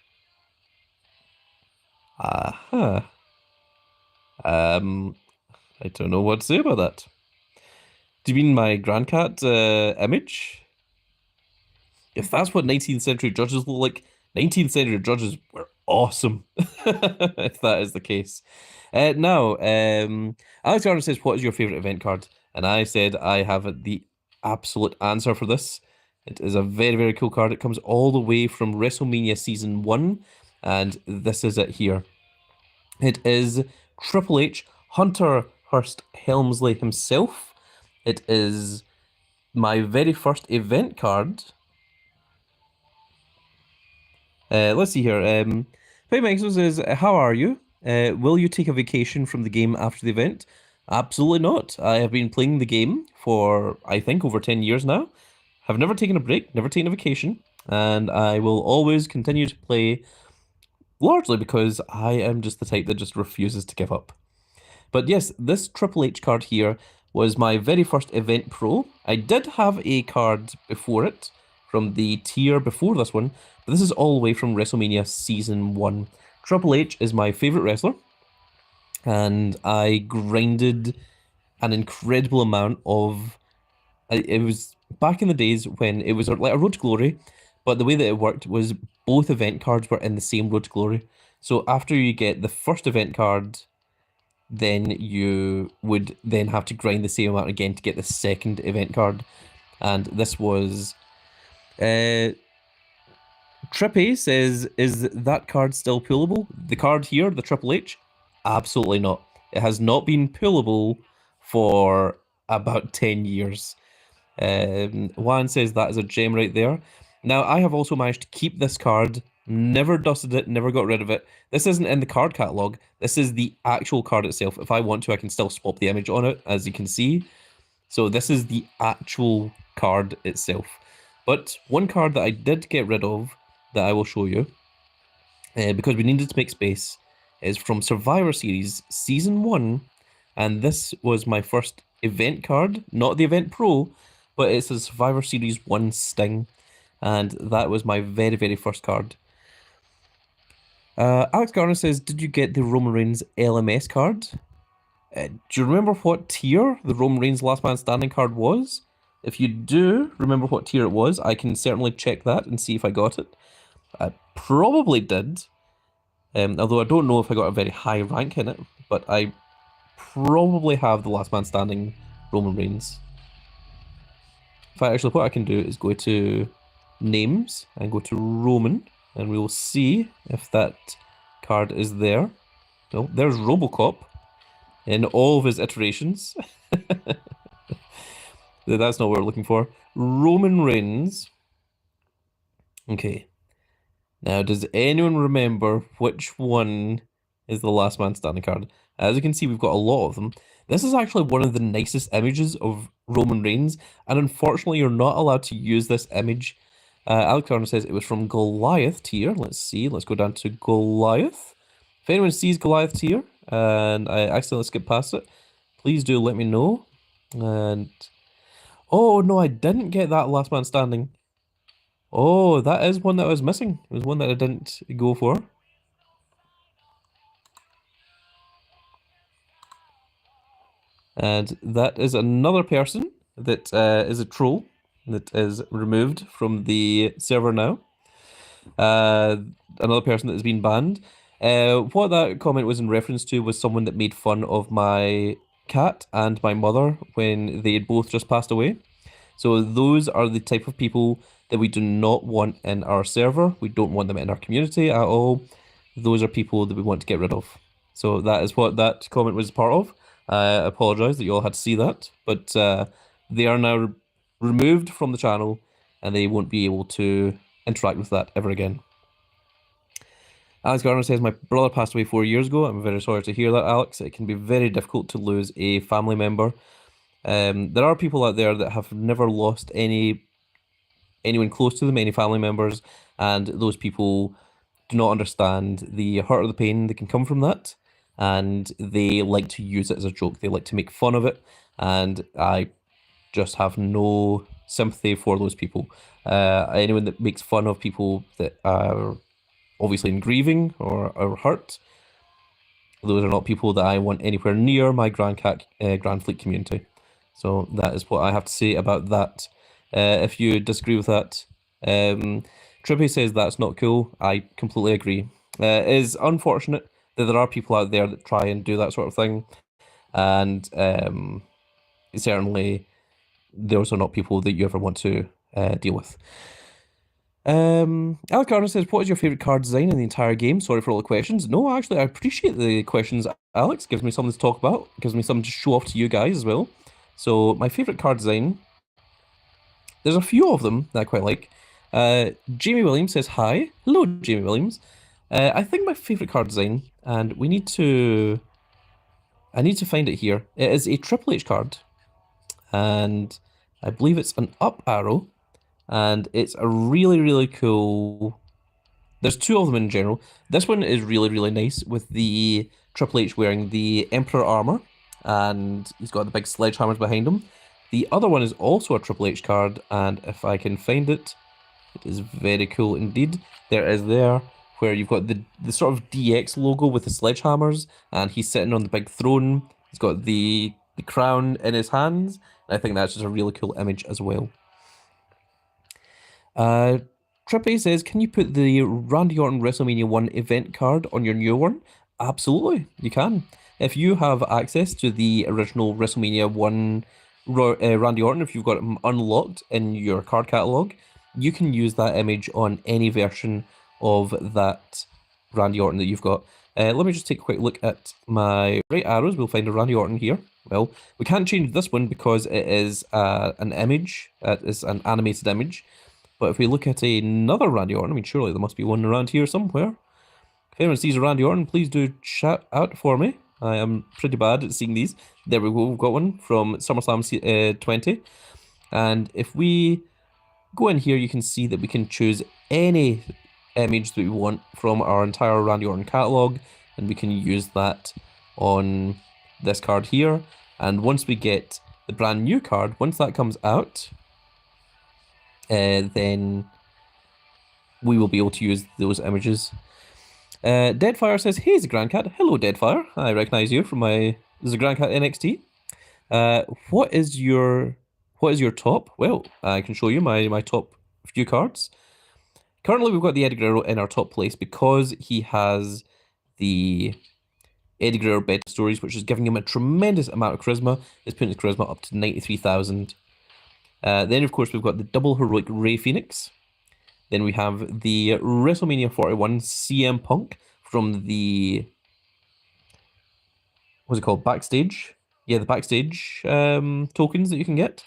Aha. I don't know what to say about that. Do you mean my grandcat image? If that's what 19th century judges look like, 19th century judges were awesome. If that is the case. Now, Alex Gardner says, what is your favorite event card? And I said I have the absolute answer for this. It is a very, very cool card. It comes all the way from WrestleMania Season 1, and this is it here. It is Triple H, Hunter Hearst Helmsley himself. It is my very first event card. Let's see here. Pay Maxwell says, how are you? Will you take a vacation from the game after the event? Absolutely not. I have been playing the game for, I think, over 10 years now. Have never taken a break, never taken a vacation, and I will always continue to play, largely because I am just the type that just refuses to give up. But yes, this Triple H card here was my very first Event Pro. I did have a card before it, from the tier before this one, but this is all the way from WrestleMania Season 1. Triple H is my favourite wrestler, and I grinded an incredible amount of... It was back in the days when it was like a Road to Glory, but the way that it worked was both event cards were in the same Road to Glory. So after you get the first event card, then you would then have to grind the same amount again to get the second event card. And this was... Trippy says, is that card still pullable? The card here, the Triple H? Absolutely not. It has not been pullable for about 10 years. Juan says that is a gem right there. Now, I have also managed to keep this card, never dusted it, never got rid of it. This isn't in the card catalog. This is the actual card itself. If I want to, I can still swap the image on it, as you can see. So this is the actual card itself. But one card that I did get rid of, that I will show you, because we needed to make space, is from Survivor Series Season 1, and this was my first event card, not the Event Pro, but it's a Survivor Series 1 Sting, and that was my very, very first card. Alex Garner says, did you get the Roman Reigns LMS card? Do you remember what tier the Roman Reigns Last Man Standing card was? If you do remember what tier it was, I can certainly check that and see if I got it. I probably did, although I don't know if I got a very high rank in it, but I probably have the last man standing Roman Reigns. In fact, actually, what I can do is go to names and go to Roman, and we will see if that card is there. No, there's Robocop in all of his iterations. That's not what we're looking for. Roman Reigns. Okay. Now, does anyone remember which one is the last man standing card? As you can see, we've got a lot of them. This is actually one of the nicest images of Roman Reigns, and unfortunately, you're not allowed to use this image. Alex Garner says it was from Goliath tier. Let's see. Let's go down to Goliath. If anyone sees Goliath tier and I accidentally skip past it, please do let me know. And oh no, I didn't get that last man standing. Oh, that is one that I was missing. It was one that I didn't go for. And that is another person that is a troll that is removed from the server now. Another person that has been banned. What that comment was in reference to was someone that made fun of my cat and my mother when they had both just passed away. So those are the type of people that we do not want in our server. We don't want them in our community at all. Those are people that we want to get rid of. So that is what that comment was part of. I apologize that you all had to see that, but they are now removed from the channel and they won't be able to interact with that ever again. Alex Garner says, my brother passed away 4 years ago. I'm very sorry to hear that, Alex. It can be very difficult to lose a family member. There are people out there that have never lost anyone close to them, any family members, and those people do not understand the hurt or the pain that can come from that, and they like to use it as a joke. They like to make fun of it, and I just have no sympathy for those people. Anyone that makes fun of people that are obviously in grieving or are hurt, those are not people that I want anywhere near my Grand Fleet community. So that is what I have to say about that. If you disagree with that, Trippy says that's not cool. I completely agree. It is unfortunate that there are people out there that try and do that sort of thing, and certainly those are not people that you ever want to deal with. Alec Gardner says, what is your favorite card design in the entire game? Sorry for all the questions. No, actually, I appreciate the questions, Alex. Gives me something to talk about. Gives me something to show off to you guys as well. So, my favorite card design, there's a few of them that I quite like. Jamie Williams says, hi. Hello, Jamie Williams. I think my favorite card design, and I need to find it here. It is a Triple H card, and I believe it's an up arrow. And it's a really, really cool. There's two of them in general. This one is really, really nice with the Triple H wearing the Emperor armor, and he's got the big sledgehammers behind him. The other one is also a Triple H card, and if I can find it, it is very cool indeed. There is there, where you've got the sort of DX logo with the sledgehammers, and he's sitting on the big throne. He's got the crown in his hands. And I think that's just a really cool image as well. Trippy says, can you put the Randy Orton WrestleMania 1 event card on your new one? Absolutely, you can. If you have access to the original WrestleMania 1 Randy Orton, if you've got him unlocked in your card catalog, you can use that image on any version of that Randy Orton that you've got. Let me just take a quick look at my right arrows. We'll find a Randy Orton here. Well, we can't change this one because it is an image. It's an animated image. But if we look at another Randy Orton, I mean, surely there must be one around here somewhere. If anyone sees a Randy Orton, please do shout out for me. I am pretty bad at seeing these. There we go, we've got one from SummerSlam 20. And if we go in here, you can see that we can choose any image that we want from our entire Randy Orton catalog, and we can use that on this card here. And once we get the brand new card, once that comes out, then we will be able to use those images. Deadfire says, hey, Zagrandcat. Hello, Deadfire. I recognize you from my Zagrandcat NXT. What is your top? Well, I can show you my top few cards. Currently, we've got the Eddie Guerrero in our top place because he has the Eddie Guerrero Bed Stories, which is giving him a tremendous amount of charisma. It's putting his charisma up to 93,000. Then, of course, we've got the double heroic Rey Fenix. Then we have the WrestleMania 41 CM Punk from the, what's it called, Backstage? Yeah, the Backstage tokens that you can get.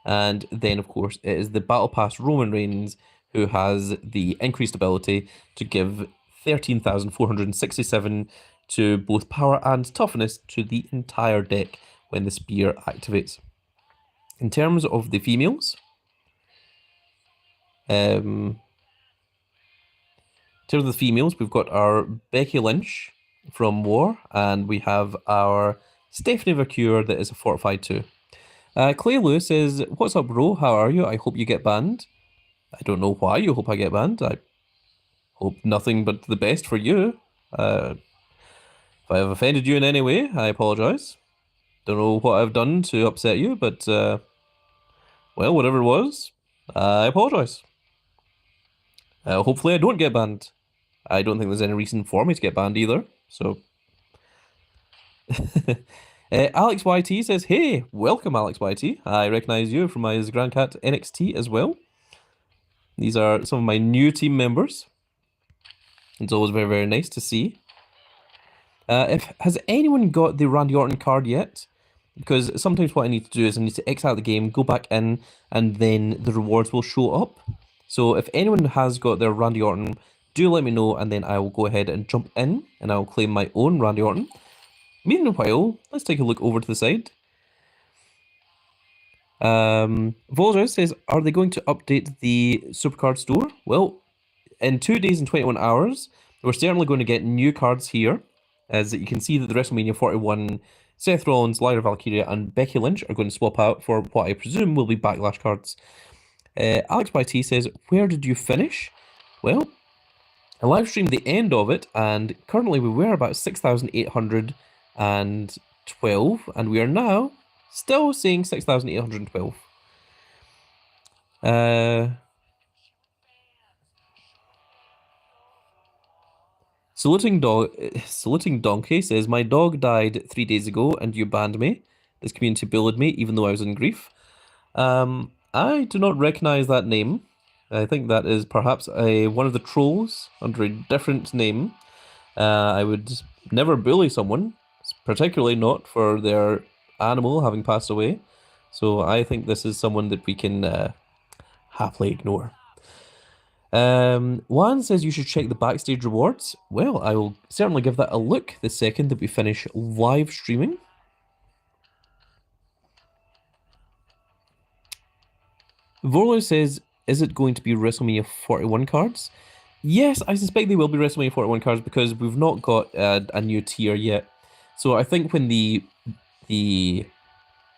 And then, of course, it is the Battle Pass Roman Reigns, who has the increased ability to give 13,467 to both power and toughness to the entire deck when the spear activates. In terms of the females, we've got our Becky Lynch from War, and we have our Stephanie Vercure that is a fortified 2. Clay Lewis says, "What's up, bro? How are you? I hope you get banned." I don't know why you hope I get banned. I hope nothing but the best for you. If I have offended you in any way, I apologize. Don't know what I've done to upset you, but, well, whatever it was, I apologize. Hopefully I don't get banned. I don't think there's any reason for me to get banned either, so... Alex YT says, "Hey, welcome Alex YT. I recognize you from my Grand Cat NXT as well. These are some of my new team members. It's always very, very nice to see. Has anyone got the Randy Orton card yet? Because sometimes what I need to do is I need to X out the game, go back in, and then the rewards will show up. So if anyone has got their Randy Orton, do let me know, and then I will go ahead and jump in, and I will claim my own Randy Orton. Meanwhile, let's take a look over to the side. Volger says, "Are they going to update the Supercard store?" Well, in 2 days and 21 hours, we're certainly going to get new cards here. As you can see that the WrestleMania 41, Seth Rollins, Lyra Valkyria, and Becky Lynch are going to swap out for what I presume will be Backlash cards. Alex YT says, "Where did you finish?" Well, I live streamed the end of it, and currently we were about 6,812, and we are now still seeing 6,812. Saluting Donkey says, "My dog died 3 days ago and you banned me. This community bullied me even though I was in grief." I do not recognize that name. I think that is perhaps one of the trolls under a different name. I would never bully someone, particularly not for their animal having passed away. So I think this is someone that we can happily ignore. Juan says you should check the backstage rewards. Well, I will certainly give that a look the second that we finish live streaming. Vorlo says, "Is it going to be WrestleMania 41 cards?" Yes, I suspect they will be WrestleMania 41 cards because we've not got a new tier yet. So I think when the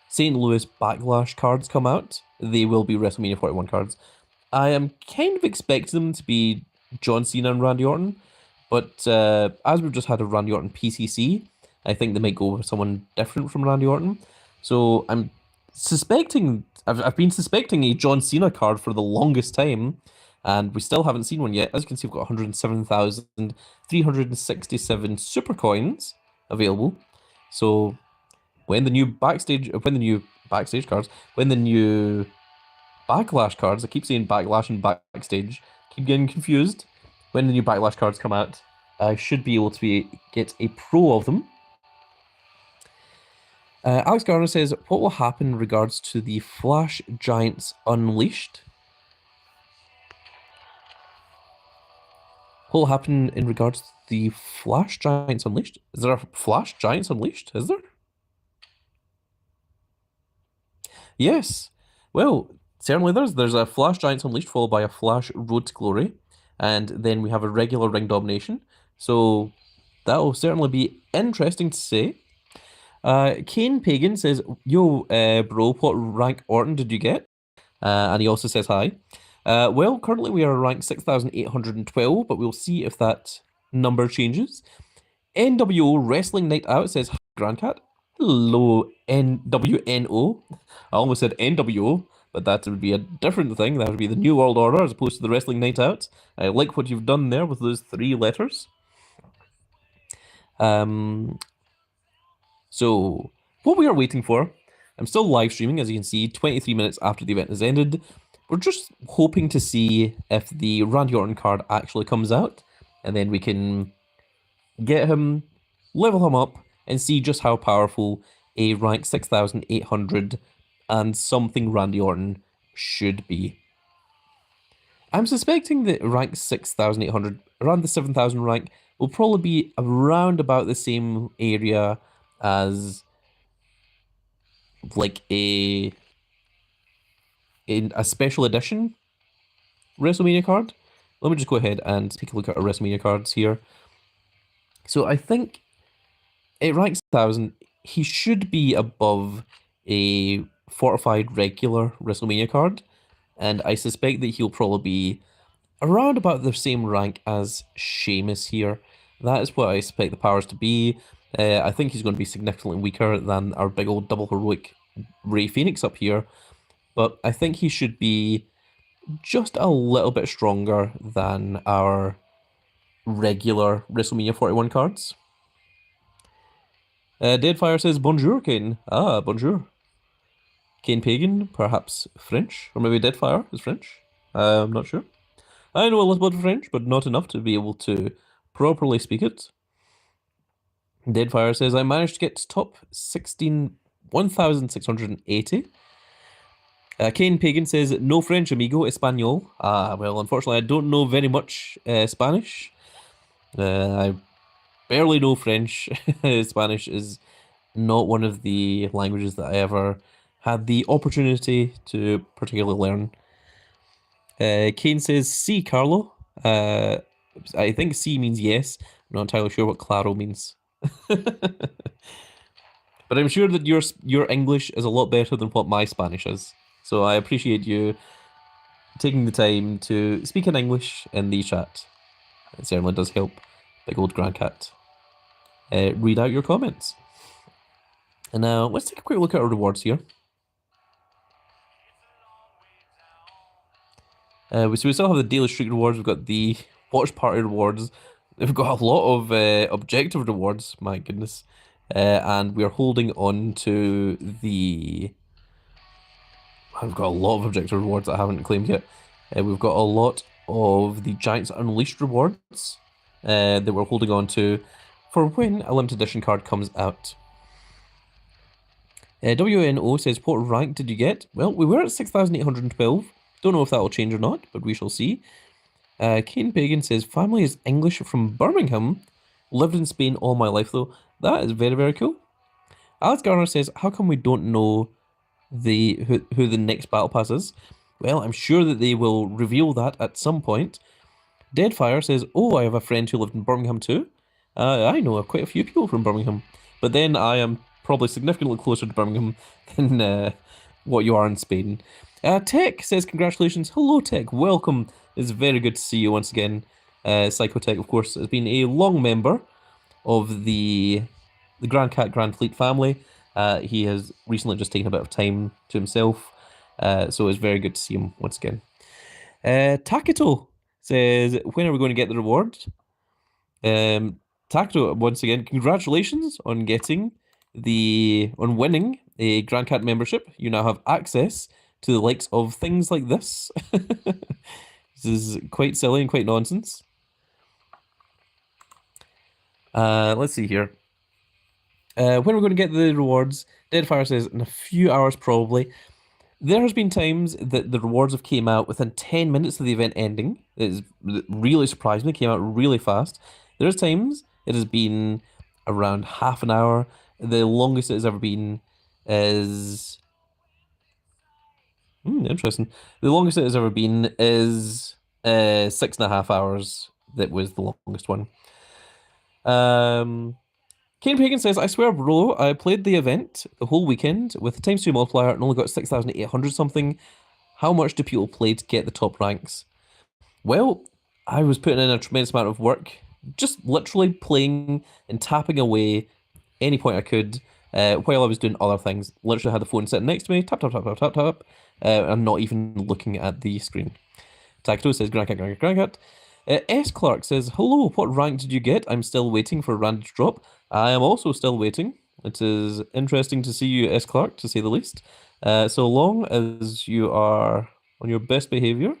St. Louis Backlash cards come out, they will be WrestleMania 41 cards. I am kind of expecting them to be John Cena and Randy Orton, but as we've just had a Randy Orton PCC, I think they might go with someone different from Randy Orton. So I'm suspecting, I've been suspecting a John Cena card for the longest time, and we still haven't seen one yet. As you can see, we've got 107,367 super coins available. So when the new Backlash cards, I keep saying Backlash and Backstage, keep getting confused. When the new Backlash cards come out, I should be able to get a pro of them. Alex Garner says, "What will happen in regards to the Flash Giants Unleashed?" What will happen in regards to the Flash Giants Unleashed? Is there a Flash Giants Unleashed? Is there? Yes. Well, certainly there's a Flash Giants Unleashed followed by a Flash Road to Glory, and then we have a regular Ring Domination. So that will certainly be interesting to say. Kane Pagan says, "Yo, bro, what rank Orton did you get?" And he also says hi. Well, currently we are ranked 6,812, but we'll see if that number changes. NWO Wrestling Night Out says, "Hi, Grandcat." Hello, NWNO. I almost said NWO, but that would be a different thing. That would be the New World Order as opposed to the Wrestling Night Out. I like what you've done there with those 3 letters. So, what we are waiting for, I'm still live streaming, as you can see, 23 minutes after the event has ended. We're just hoping to see if the Randy Orton card actually comes out, and then we can get him, level him up, and see just how powerful a rank 6,800 and something Randy Orton should be. I'm suspecting that rank 6,800, around the 7,000 rank, will probably be around about the same area as like in a special edition WrestleMania card. Let me just go ahead and take a look at our WrestleMania cards here. So I think at rank 1,000, he should be above a fortified regular WrestleMania card, and I suspect that he'll probably be around about the same rank as Sheamus here. That is what I expect the powers to be. I think he's going to be significantly weaker than our big old double heroic Rey Fenix up here, but I think he should be just a little bit stronger than our regular WrestleMania 41 cards. Deadfire says, bonjour, Kane. Ah, bonjour. Kane Pagan, perhaps French, or maybe Deadfire is French. I'm not sure. I know a little bit of French, but not enough to be able to properly speak it. Deadfire says, I managed to get to top 1,680. Kane Pagan says, no French, amigo, Espanol. Ah, well, unfortunately, I don't know very much Spanish. I barely know French. Spanish is not one of the languages that I ever had the opportunity to particularly learn. Kane says, sí, Carlo. I think C means yes. I'm not entirely sure what claro means. But I'm sure that your English is a lot better than what my Spanish is. So I appreciate you taking the time to speak in English in the chat. It certainly does help Big Old Grand Cat read out your comments. And now let's take a quick look at our rewards here. So we still have the daily streak rewards. We've got the watch party rewards. We've got a lot of objective rewards. My goodness. And we are holding on to the... I've got a lot of objective rewards that I haven't claimed yet. We've got a lot of the Giants Unleashed rewards that we're holding on to for when a limited edition card comes out. WNO says, what rank did you get? Well, we were at 6,812. Don't know if that will change or not, but we shall see. Kane Pagan says, family is English from Birmingham. Lived in Spain all my life, though. That is very, very cool. Alex Garner says, how come we don't know who the next battle pass is? Well, I'm sure that they will reveal that at some point. Deadfire says, oh, I have a friend who lived in Birmingham too. I know quite a few people from Birmingham, but then I am probably significantly closer to Birmingham than what you are in Spain. Tech says, congratulations. Hello, Tech. Welcome. It's very good to see you once again. Psychotech, of course, has been a long member of the Grand Cat Grand Fleet family. He has recently just taken a bit of time to himself, so it's very good to see him once again. Taketo says, when are we going to get the reward? Taketo, once again, congratulations on winning a Grand Cat membership. You now have access to the likes of things like this. This is quite silly and quite nonsense. Let's see here. When are we going to get the rewards? Deadfire says, in a few hours probably. There has been times that the rewards have came out within 10 minutes of the event ending. It is really surprising. It came out really fast. There's times it has been around half an hour. The longest it has ever been is... interesting. The longest it has ever been is 6.5 hours. That was the longest one. Kane Pagan says, I swear, bro, I played the event the whole weekend with the times 2 multiplier and only got 6,800 something. How much do people play to get the top ranks? Well, I was putting in a tremendous amount of work, just literally playing and tapping away any point I could while I was doing other things. Literally had the phone sitting next to me, tap, tap, tap, tap, tap, tap, and not even looking at the screen. Taketo says, Grand Cat, Grand Cat, Grand Cat. S. Clark says, hello, what rank did you get? I'm still waiting for Randy to drop. I am also still waiting. It is interesting to see you, S. Clark, to say the least. So long as you are on your best behavior,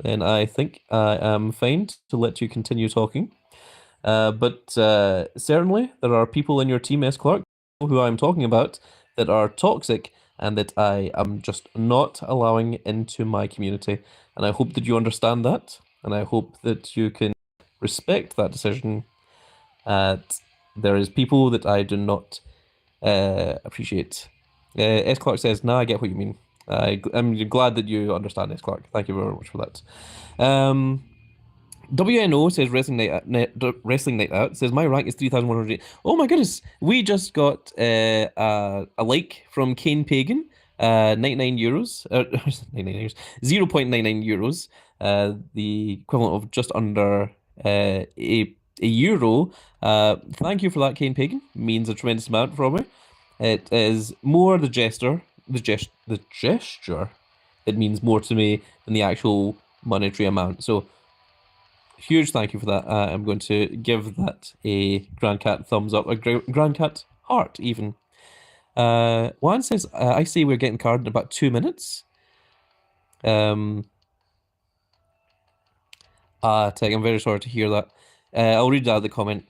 then I think I am fine to let you continue talking. But certainly, there are people in your team, S. Clark, who I'm talking about, that are toxic and that I am just not allowing into my community. And I hope that you understand that. And I hope that you can respect that decision. There is people that I do not appreciate. S. Clark says, "Nah, I get what you mean. I'm glad that you understand, S. Clark. Thank you very much for that." WNO says Wrestling Night Out says my rank is 3,100. Oh my goodness, we just got a like from Kane Pagan, 99 euros, 99 euros, 0.99 euros, the equivalent of just under a euro. Thank you for that, Kane Pagan. Means a tremendous amount for me. It is more the gesture that means more to me than the actual monetary amount. So huge thank you for that. I'm going to give that a Grand Cat thumbs up, a Grand Cat heart even. Juan says, I say we're getting carded in about 2 minutes. Tech, I'm very sorry to hear that. I'll read out the comment.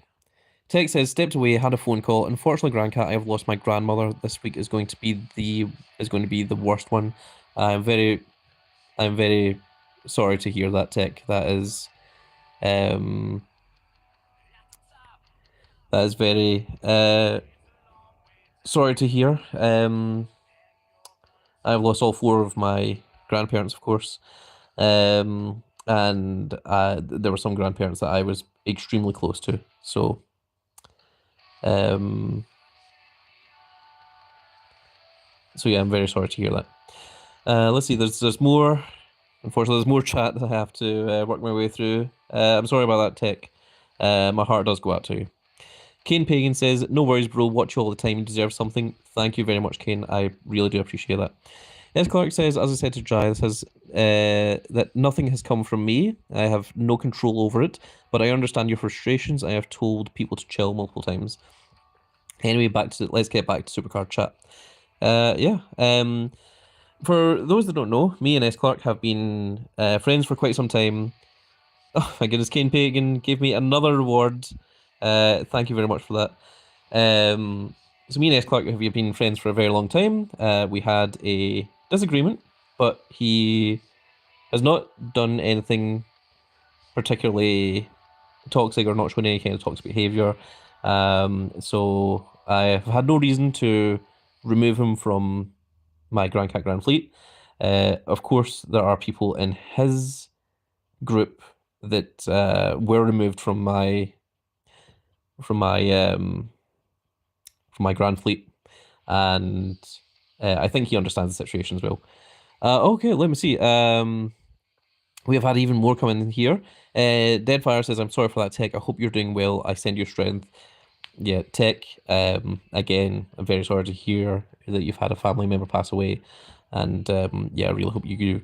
Tech says, stepped away, had a phone call. Unfortunately, Grand Cat, I have lost my grandmother. This week is going to be the worst one. I'm very sorry to hear that, Tech. That is very sorry to hear. I've lost all 4 of my grandparents, of course. And there were some grandparents that I was extremely close to. So, yeah, I'm very sorry to hear that. Let's see, there's more. Unfortunately, there's more chat that I have to work my way through. I'm sorry about that, Tech. My heart does go out to you. Kane Pagan says, no worries, bro. Watch you all the time. You deserve something. Thank you very much, Kane. I really do appreciate that. S. Clark says, as I said to Jai, says that nothing has come from me. I have no control over it, but I understand your frustrations. I have told people to chill multiple times. Anyway, let's get back to Supercard chat. Yeah. For those that don't know, me and S. Clark have been friends for quite some time. Oh my goodness, Kane Pagan gave me another reward. Thank you very much for that. So me and S. Clark have been friends for a very long time. We had a disagreement, but he has not done anything particularly toxic or not shown any kind of toxic behavior. So I have had no reason to remove him from my Grand Cat Grand Fleet. Of course, there are people in his group that were removed from my Grand Fleet, and I think he understands the situation as well. Okay, let me see. We have had even more coming in here. Deadfire says, I'm sorry for that, Tech. I hope you're doing well. I send you strength. Yeah, Tech, again, I'm very sorry to hear that you've had a family member pass away, and yeah, I really hope you do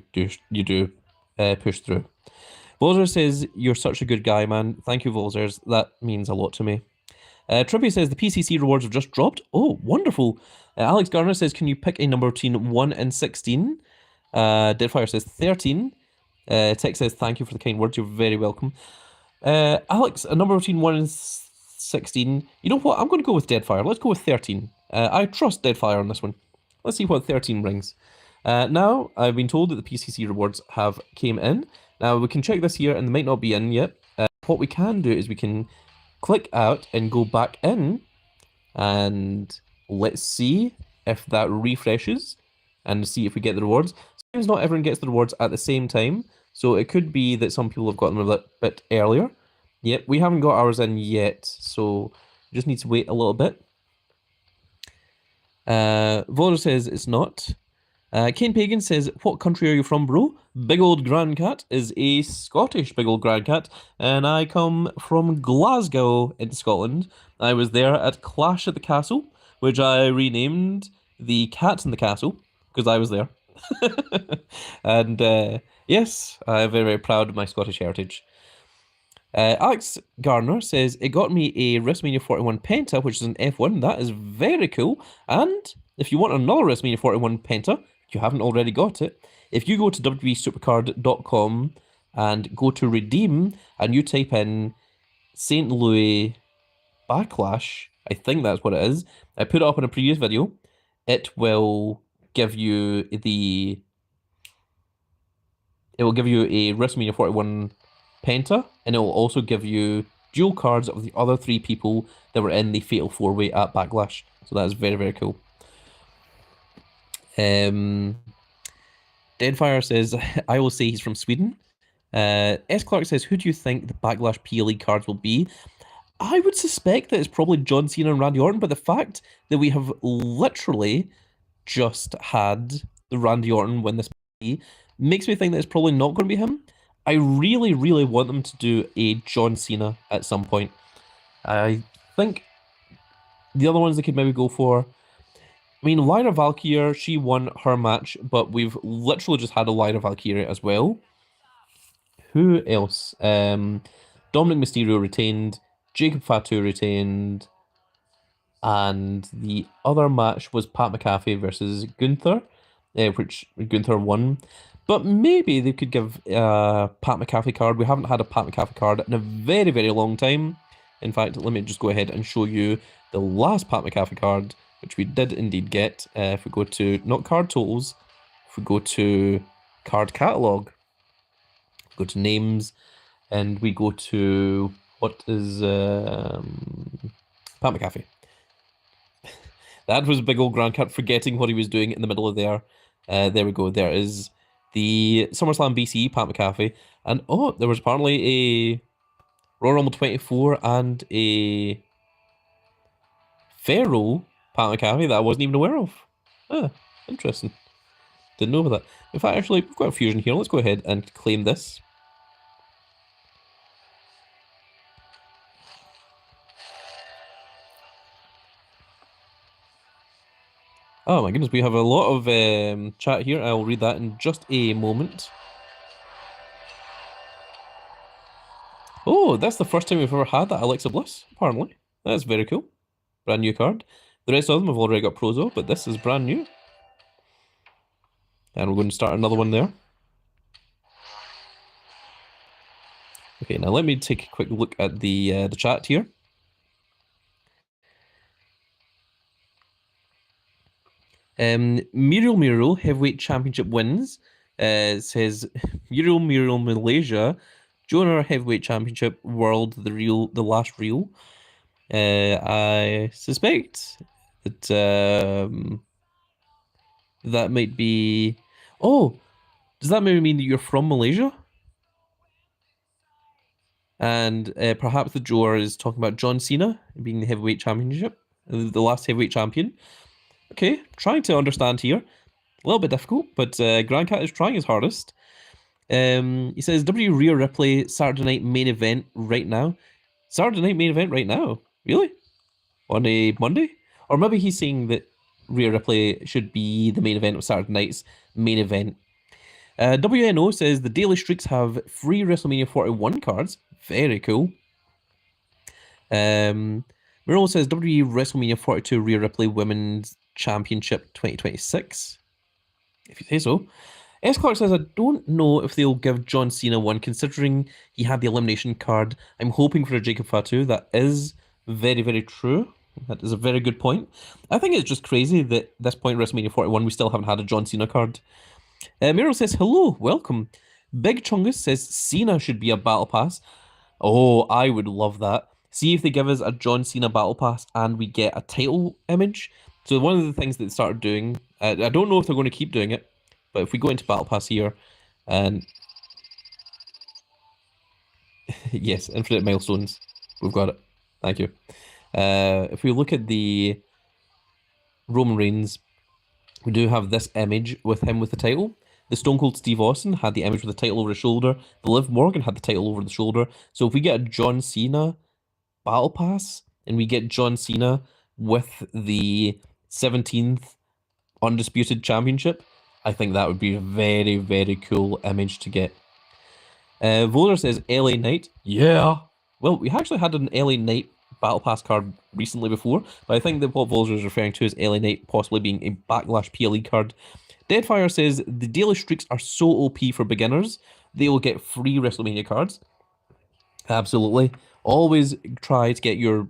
push through. Volzer says, you're such a good guy, man. Thank you, Volzers. That means a lot to me. Trippy says, the PCC rewards have just dropped. Oh, wonderful. Alex Garner says, can you pick a number between 1 and 16? Deadfire says 13. Tech says, thank you for the kind words. You're very welcome. Alex, a number between 1 and 16. You know what? I'm going to go with Deadfire. Let's go with 13. I trust Deadfire on this one. Let's see what 13 brings. Now, I've been told that the PCC rewards have came in. Now, we can check this here, and they might not be in yet. What we can do is we can click out and go back in, and let's see if that refreshes and see if we get the rewards. Sometimes not everyone gets the rewards at the same time, so it could be that some people have got them a bit earlier. Yep, we haven't got ours in yet, so we just need to wait a little bit. Voder says it's not. Kane Pagan says, what country are you from, bro? Big Old Grand Cat is a Scottish Big Old Grand Cat, and I come from Glasgow in Scotland. I was there at Clash at the Castle, which I renamed the Cat in the Castle, because I was there. And yes, I'm very, very proud of my Scottish heritage. Alex Garner says, it got me a WrestleMania 41 Penta, which is an F1. That is very cool. And if you want another WrestleMania 41 Penta, you haven't already got it, if you go to WWESupercard.com and go to redeem, and you type in St. Louis Backlash, I think that's what it is. I put it up in a previous video. It will give you a WrestleMania 41 Penta, and it will also give you dual cards of the other 3 people that were in the Fatal 4-Way at Backlash. So that is very, very cool. Deadfire says, I will say he's from Sweden. S. Clark says, who do you think the Backlash PLE cards will be? I would suspect that it's probably John Cena and Randy Orton, but the fact that we have literally just had the Randy Orton win this makes me think that it's probably not going to be him. I really, really want them to do a John Cena at some point. I think the other ones they could maybe go for, I mean, Lyra Valkyrie, she won her match, but we've literally just had a Lyra Valkyrie as well. Who else? Dominic Mysterio retained, Jacob Fatu retained, and the other match was Pat McAfee versus Gunther, which Gunther won. But maybe they could give a Pat McAfee card. We haven't had a Pat McAfee card in a very, very long time. In fact, let me just go ahead and show you the last Pat McAfee card, which we did indeed get. If we go to, not card totals, if we go to card catalog, go to names, and we go to, what is Pat McAfee? That was big old Grand Cat forgetting what he was doing in the middle of there. There we go. There is the SummerSlam BCE Pat McAfee. And oh, there was apparently a Royal Rumble 24 and a Pharaoh Pat McAfee that I wasn't even aware of. Ah, interesting. Didn't know about that. In fact, actually, we've got a fusion here. Let's go ahead and claim this. Oh my goodness, we have a lot of chat here. I'll read that in just a moment. Oh, that's the first time we've ever had that Alexa Bliss, apparently. That's very cool. Brand new card. The rest of them have already got Prozo, but this is brand new. And we're going to start another one there. Okay, now let me take a quick look at the chat here. Muriel Heavyweight Championship wins. Says Muriel Malaysia, Jonah Heavyweight Championship World, the last real. I suspect that that might be. Oh, does that maybe mean that you're from Malaysia? And perhaps the Joer is talking about John Cena being the heavyweight championship, the last heavyweight champion. Okay, trying to understand here. A little bit difficult, but Grand Cat is trying his hardest. He says, W Rhea Ripley Saturday night main event right now. Saturday night main event right now? Really? On a Monday? Or maybe he's saying that Rhea Ripley should be the main event of Saturday night's main event. WNO says the Daily Streaks have free WrestleMania 41 cards. Very cool. Merle says WWE WrestleMania 42 Rhea Ripley Women's Championship 2026. If you say so. S. Clark says, I don't know if they'll give John Cena one, considering he had the elimination card. I'm hoping for a Jacob Fatu. That is very, very true. That is a very good point. I think it's just crazy that at this point, WrestleMania 41, we still haven't had a John Cena card. Miro says, hello, welcome. Big Chungus says, Cena should be a battle pass. Oh, I would love that. See if they give us a John Cena battle pass and we get a title image. So one of the things that they started doing, I don't know if they're going to keep doing it, but if we go into battle pass here, and yes, infinite milestones, we've got it. Thank you. If we look at the Roman Reigns, we do have this image with him with the title. The Stone Cold Steve Austin had the image with the title over his shoulder. The Liv Morgan had the title over the shoulder. So if we get a John Cena battle pass and we get John Cena with the 17th Undisputed Championship, I think that would be a very, very cool image to get. Voter says LA Knight. Yeah. Well, we actually had an LA Knight Battle Pass card recently before, but I think that what Volzer is referring to is LA Knight possibly being a Backlash PLE card. Deadfire says the daily streaks are so OP for beginners, they will get free WrestleMania cards. Absolutely. Always try to get your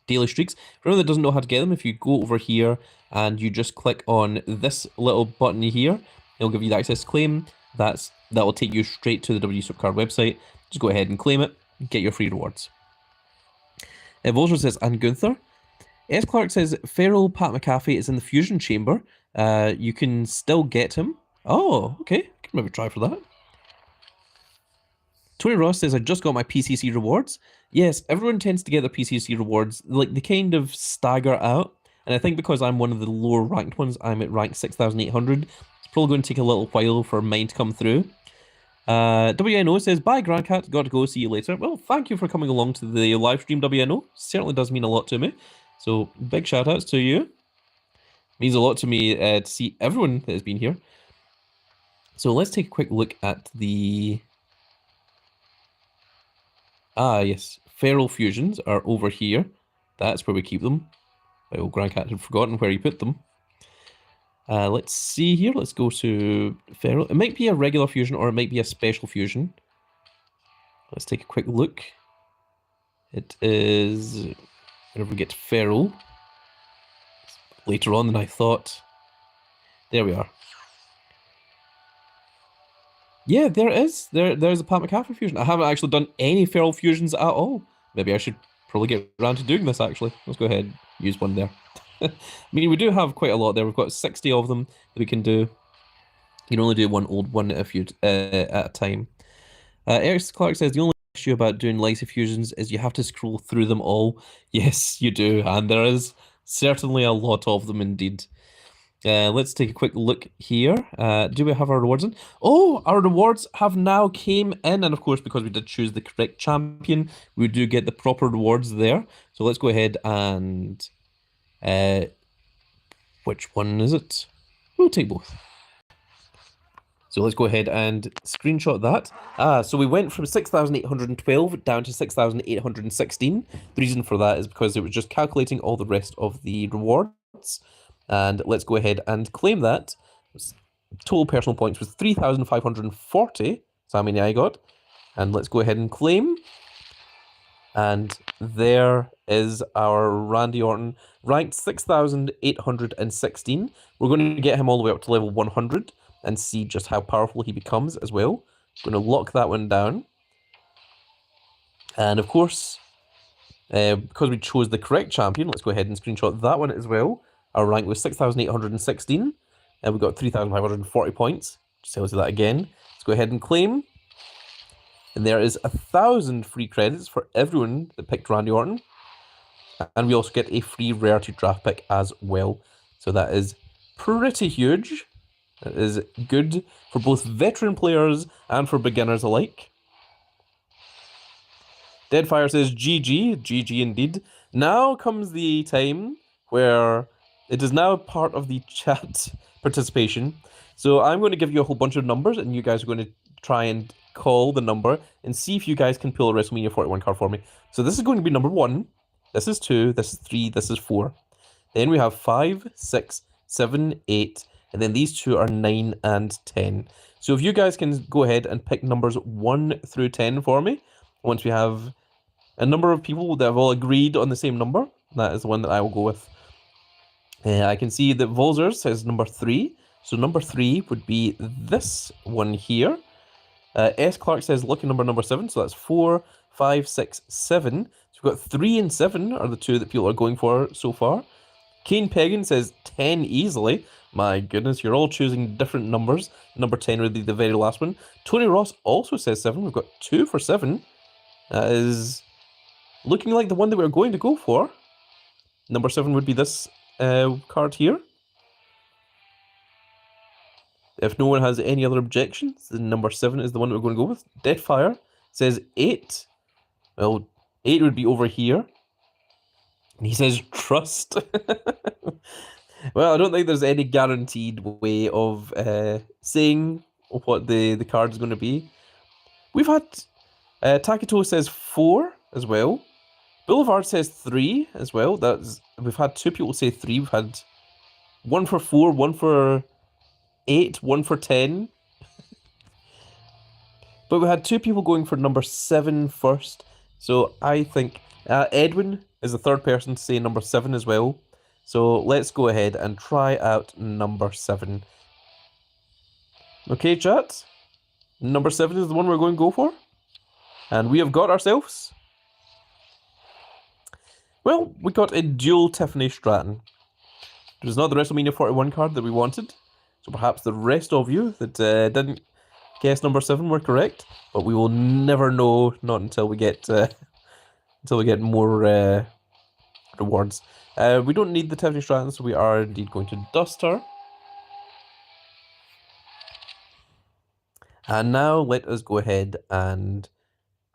daily streaks. For anyone that doesn't know how to get them, if you go over here and you just click on this little button here, it'll give you the access claim. That will take you straight to the WWE Supercard website. Just go ahead and claim it, get your free rewards. Volger says, and Gunther. S. Clark says, Feral Pat McAfee is in the Fusion Chamber. You can still get him. Oh, okay. I can maybe try for that. Tony Ross says, I just got my PCC rewards. Yes, everyone tends to get their PCC rewards. Like, they kind of stagger out. And I think because I'm one of the lower ranked ones, I'm at rank 6,800. It's probably going to take a little while for mine to come through. WNO says, bye, Grandcat. Got to go. See you later. Well, thank you for coming along to the live stream, WNO. Certainly does mean a lot to me. So, big shout outs to you. Means a lot to me to see everyone that has been here. So, let's take a quick look at the... Ah, yes. Feral fusions are over here. That's where we keep them. My old Grandcat had forgotten where he put them. Let's see here. Let's go to Feral. It might be a regular fusion or it might be a special fusion. Let's take a quick look. It is... Whenever we get to Feral. Later on than I thought. There we are. Yeah, there is. There's a Pat McAfee fusion. I haven't actually done any Feral fusions at all. Maybe I should probably get around to doing this, actually. Let's go ahead and use one there. I mean, we do have quite a lot there. We've got 60 of them that we can do. You can only do one old one at a time. Eric Clark says, the only issue about doing legacy fusions is you have to scroll through them all. Yes, you do. And there is certainly a lot of them indeed. Let's take a quick look here. Do we have our rewards in? Oh, our rewards have now came in. And of course, because we did choose the correct champion, we do get the proper rewards there. So let's go ahead and... which one is it? We'll take both. So let's go ahead and screenshot that. So we went from 6,812 down to 6,816. The reason for that is because it was just calculating all the rest of the rewards. And let's go ahead and claim that. Total personal points was 3,540. That's how many I got. And let's go ahead and claim. And there is our Randy Orton, ranked 6,816. We're going to get him all the way up to level 100 and see just how powerful he becomes as well. I'm going to lock that one down. And of course, because we chose the correct champion, let's go ahead and screenshot that one as well. Our rank was 6,816, and we got 3,540 points. Just tells you that again. Let's go ahead and claim. And there is 1,000 free credits for everyone that picked Randy Orton. And we also get a free rarity draft pick as well. So that is pretty huge. That is good for both veteran players and for beginners alike. Deadfire says GG. GG indeed. Now comes the time where it is now part of the chat participation. So I'm going to give you a whole bunch of numbers and you guys are going to try and call the number and see if you guys can pull a WrestleMania 41 card for me. So this is going to be number 1. This is 2. This is 3. This is 4. Then we have 5, 6, 7, 8. And then these two are 9 and 10. So if you guys can go ahead and pick numbers 1 through 10 for me. Once we have a number of people that have all agreed on the same number, that is the one that I will go with. I can see that Volzer says number 3. So number 3 would be this one here. S. Clark says lucky number 7. So that's 4, 5, 6, 7. So we've got 3 and 7 are the two that people are going for so far. Kane Pagan says 10 easily. My goodness, you're all choosing different numbers. Number 10 would be the very last one. Tony Ross also says 7. We've got 2 for 7. That is looking like the one that we're going to go for. Number 7 would be this card here. If no one has any other objections, then number 7 is the one that we're going to go with. Deadfire says 8. Well, 8 would be over here. And he says trust. Well, I don't think there's any guaranteed way of saying what the card is going to be. We've had Taketo says 4 as well. Boulevard says 3 as well. We've had 2 people say 3. We've had 1 for 4, 1 for 8, 1 for 10. But we had 2 people going for number 7 first. So I think Edwin is the third person to say number 7 as well. So let's go ahead and try out number 7. Okay, chat. Number 7 is the one we're going to go for. And we have got ourselves... Well, we got a dual Tiffany Stratton. It was not the WrestleMania 41 card that we wanted. So perhaps the rest of you that didn't guess number 7 were correct. But we will never know, not until we get more rewards. We don't need the Tiffany Stratton, so we are indeed going to dust her. And now let us go ahead and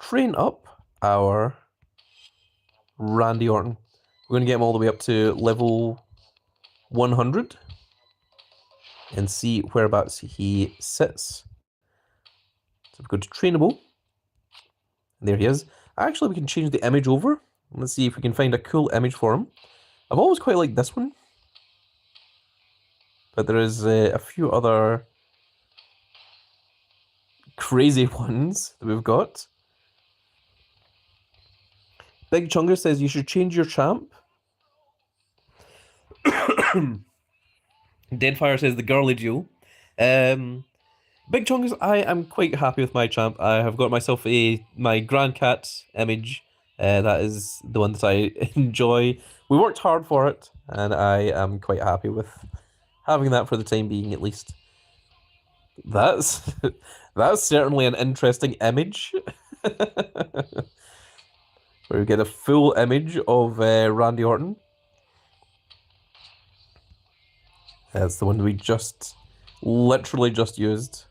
train up our Randy Orton. We're going to get him all the way up to level 100 and see whereabouts he sits. So we go to trainable. And there he is. Actually, we can change the image over. Let's see if we can find a cool image for him. I've always quite liked this one. But there is a few other crazy ones that we've got. Big Chungus says you should change your champ. Deadfire says the girly duel. Big Chungus, I am quite happy with my champ. I have got myself my Grand Cat image. That is the one that I enjoy. We worked hard for it, and I am quite happy with having that for the time being, at least. That's certainly an interesting image. Where we get a full image of Randy Orton. That's the one we literally just used.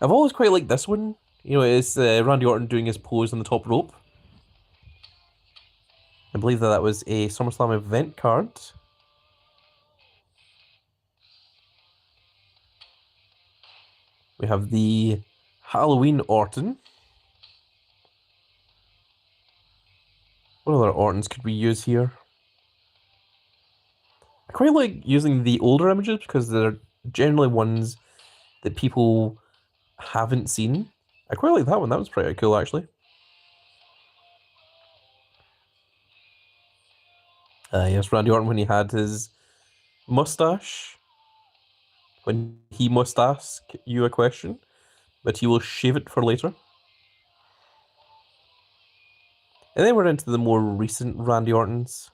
I've always quite liked this one. You know, it's Randy Orton doing his pose on the top rope. I believe that was a SummerSlam event card. We have the Halloween Orton. What other Ortons could we use here? I quite like using the older images because they're generally ones that people haven't seen. I quite like that one. That was pretty cool, actually. Yes, Randy Orton when he had his mustache. When he must ask you a question, but he will shave it for later. And then we're into the more recent Randy Ortons.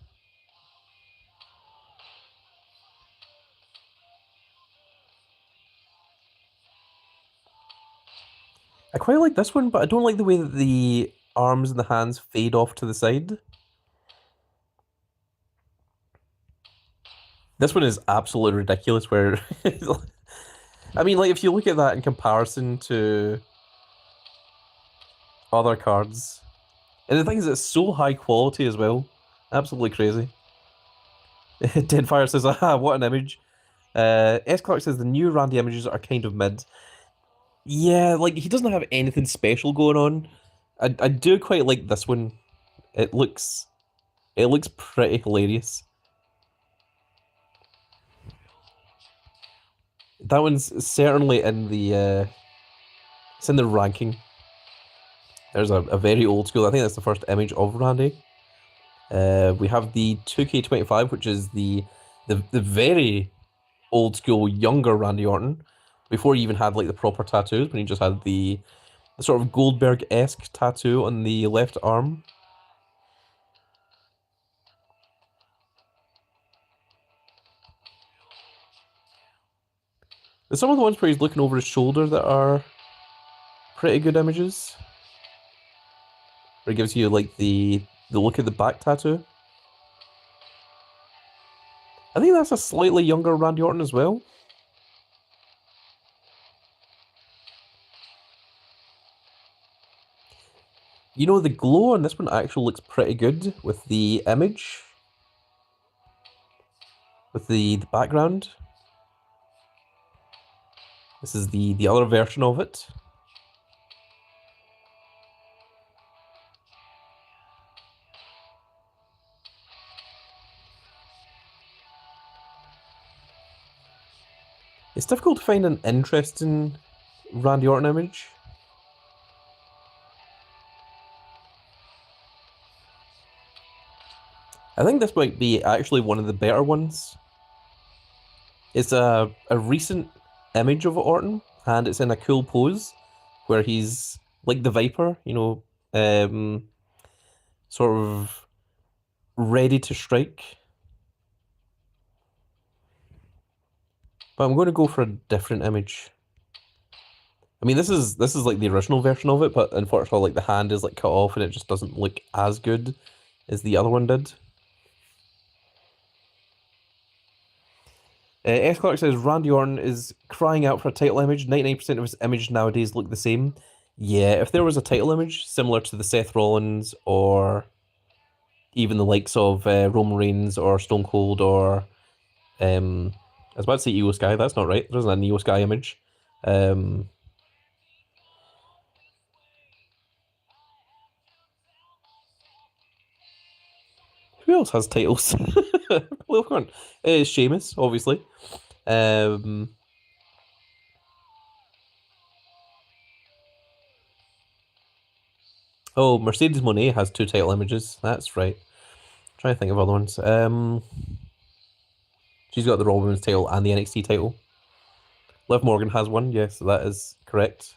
I quite like this one, but I don't like the way that the arms and the hands fade off to the side. This one is absolutely ridiculous where... I mean, like, if you look at that in comparison to other cards... And the thing is, it's so high quality as well. Absolutely crazy. Deadfire says, ah, what an image. S. Clark says, the new Randy images are kind of mid. Yeah, like, he doesn't have anything special going on. I do quite like this one. It looks pretty hilarious. That one's certainly in the it's in the ranking. There's a very old school. I think that's the first image of Randy. We have the 2K25, which is the very old school younger Randy Orton, before he even had like the proper tattoos, when he just had the sort of Goldberg-esque tattoo on the left arm. There's some of the ones where he's looking over his shoulder that are pretty good images. Where it gives you like the look at the back tattoo. I think that's a slightly younger Randy Orton as well. You know, the glow on this one actually looks pretty good with the image. With the background. This is the other version of it. It's difficult to find an interesting Randy Orton image. I think this might be actually one of the better ones. It's a recent image of Orton, and it's in a cool pose where he's like the Viper, you know, sort of ready to strike. But I'm going to go for a different image. I mean, this is like the original version of it, but unfortunately, like the hand is like cut off, and it just doesn't look as good as the other one did. S. Clark says Randy Orton is crying out for a title image. 99% of his images nowadays look the same. Yeah, if there was a title image similar to the Seth Rollins or even the likes of Roman Reigns or Stone Cold or I was about to say Io Sky. That's not right. There isn't an Io Sky image. Who else has titles? Well, come on. Sheamus, obviously. Oh, Mercedes Moné has 2 title images. That's right. Trying to think of other ones. She's got the Raw Women's title and the NXT title. Liv Morgan has one. Yes, that is correct.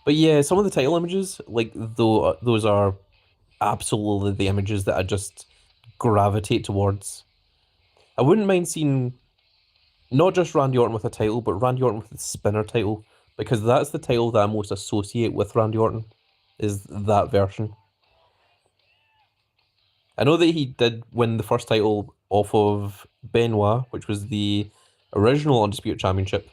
But yeah, some of the title images, like though, those are absolutely the images that I just gravitate towards. I wouldn't mind seeing not just Randy Orton with a title, but Randy Orton with the spinner title, because that's the title that I most associate with Randy Orton, is that version. I know that he did win the first title off of Benoit, which was the original Undisputed Championship.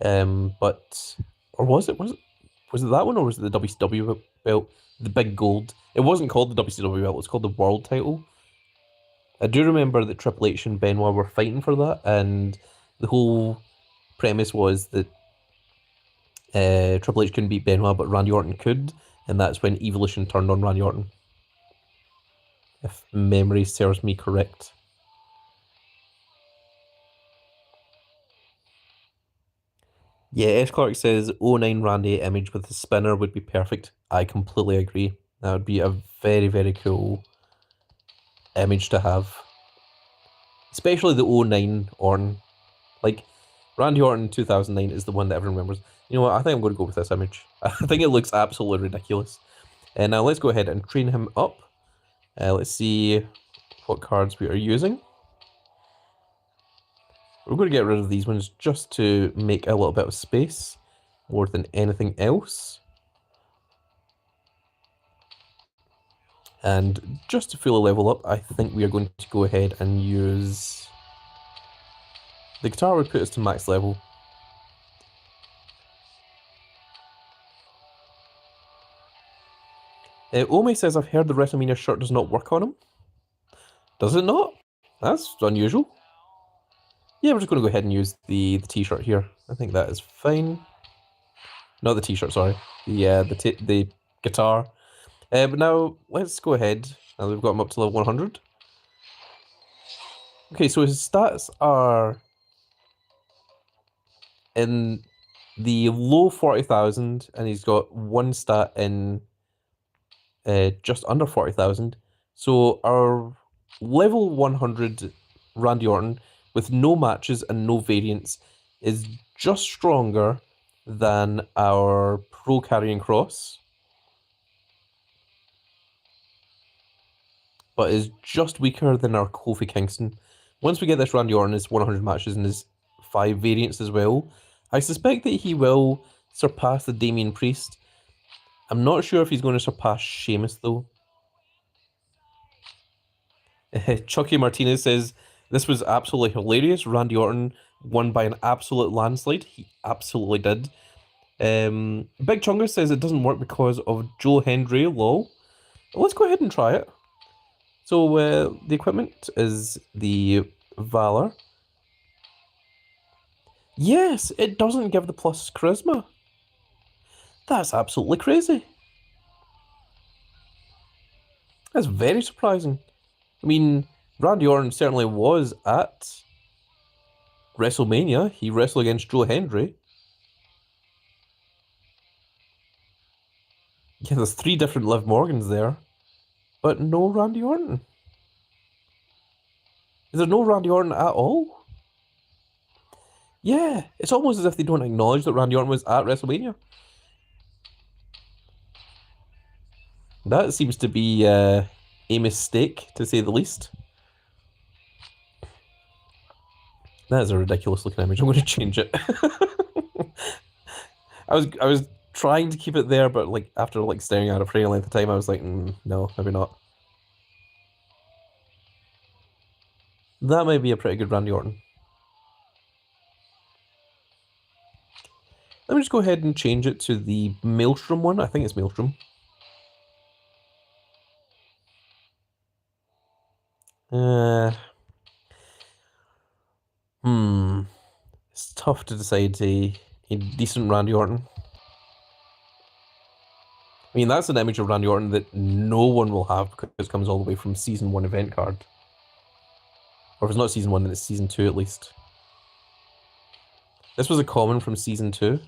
But or was it that one or was it the WCW belt, the big gold? It wasn't called the WCW belt; it was called the World Title. I do remember that Triple H and Benoit were fighting for that, and the whole premise was that Triple H couldn't beat Benoit, but Randy Orton could, and that's when Evolution turned on Randy Orton. If memory serves me correct. Yeah, S. Clark says 09 Randy image with the spinner would be perfect. I completely agree. That would be a very, very cool image to have. Especially the 09 Orton. Like, Randy Orton 2009 is the one that everyone remembers. You know what? I think I'm going to go with this image. I think it looks absolutely ridiculous. And now let's go ahead and train him up. Let's see what cards we are using. We're going to get rid of these ones just to make a little bit of space more than anything else. And just to fully level up, I think we are going to go ahead and use... The guitar would put us to max level. Ome says, I've heard the WrestleMania shirt does not work on him. Does it not? That's unusual. Yeah, we're just going to go ahead and use the t-shirt here. I think that is fine. Not the t-shirt, sorry. The guitar. But now, let's go ahead. Now we've got him up to level 100. Okay, so his stats are in the low 40,000, and he's got one stat in just under 40,000. So our level 100 Randy Orton with no matches and no variants is just stronger than our Pro Carrying Cross, but is just weaker than our Kofi Kingston. Once we get this Randy Orton, his 100 matches and his 5 variants as well, I suspect that he will surpass the Damian Priest. I'm not sure if he's going to surpass Sheamus though. Chucky Martinez says, this was absolutely hilarious. Randy Orton won by an absolute landslide. He absolutely did. Big Chungus says it doesn't work because of Joe Hendry, lol. Let's go ahead and try it. So the equipment is the Valor. Yes, it doesn't give the plus charisma. That's absolutely crazy. That's very surprising. I mean, Randy Orton certainly was at WrestleMania. He wrestled against Joe Hendry. Yeah, there's 3 different Liv Morgans there, but no Randy Orton. Is there no Randy Orton at all? Yeah, it's almost as if they don't acknowledge that Randy Orton was at WrestleMania. That seems to be a mistake, to say the least. That is a ridiculous looking image. I'm going to change it. I was trying to keep it there, but like after like staring at it for any length of time, I was like, no, maybe not. That might be a pretty good Randy Orton. Let me just go ahead and change it to the Maelstrom one. I think it's Maelstrom. It's tough to decide a decent Randy Orton. I mean, that's an image of Randy Orton that no one will have because it comes all the way from Season 1 event card. Or if it's not Season 1, then it's Season 2 at least. This was a common from Season 2.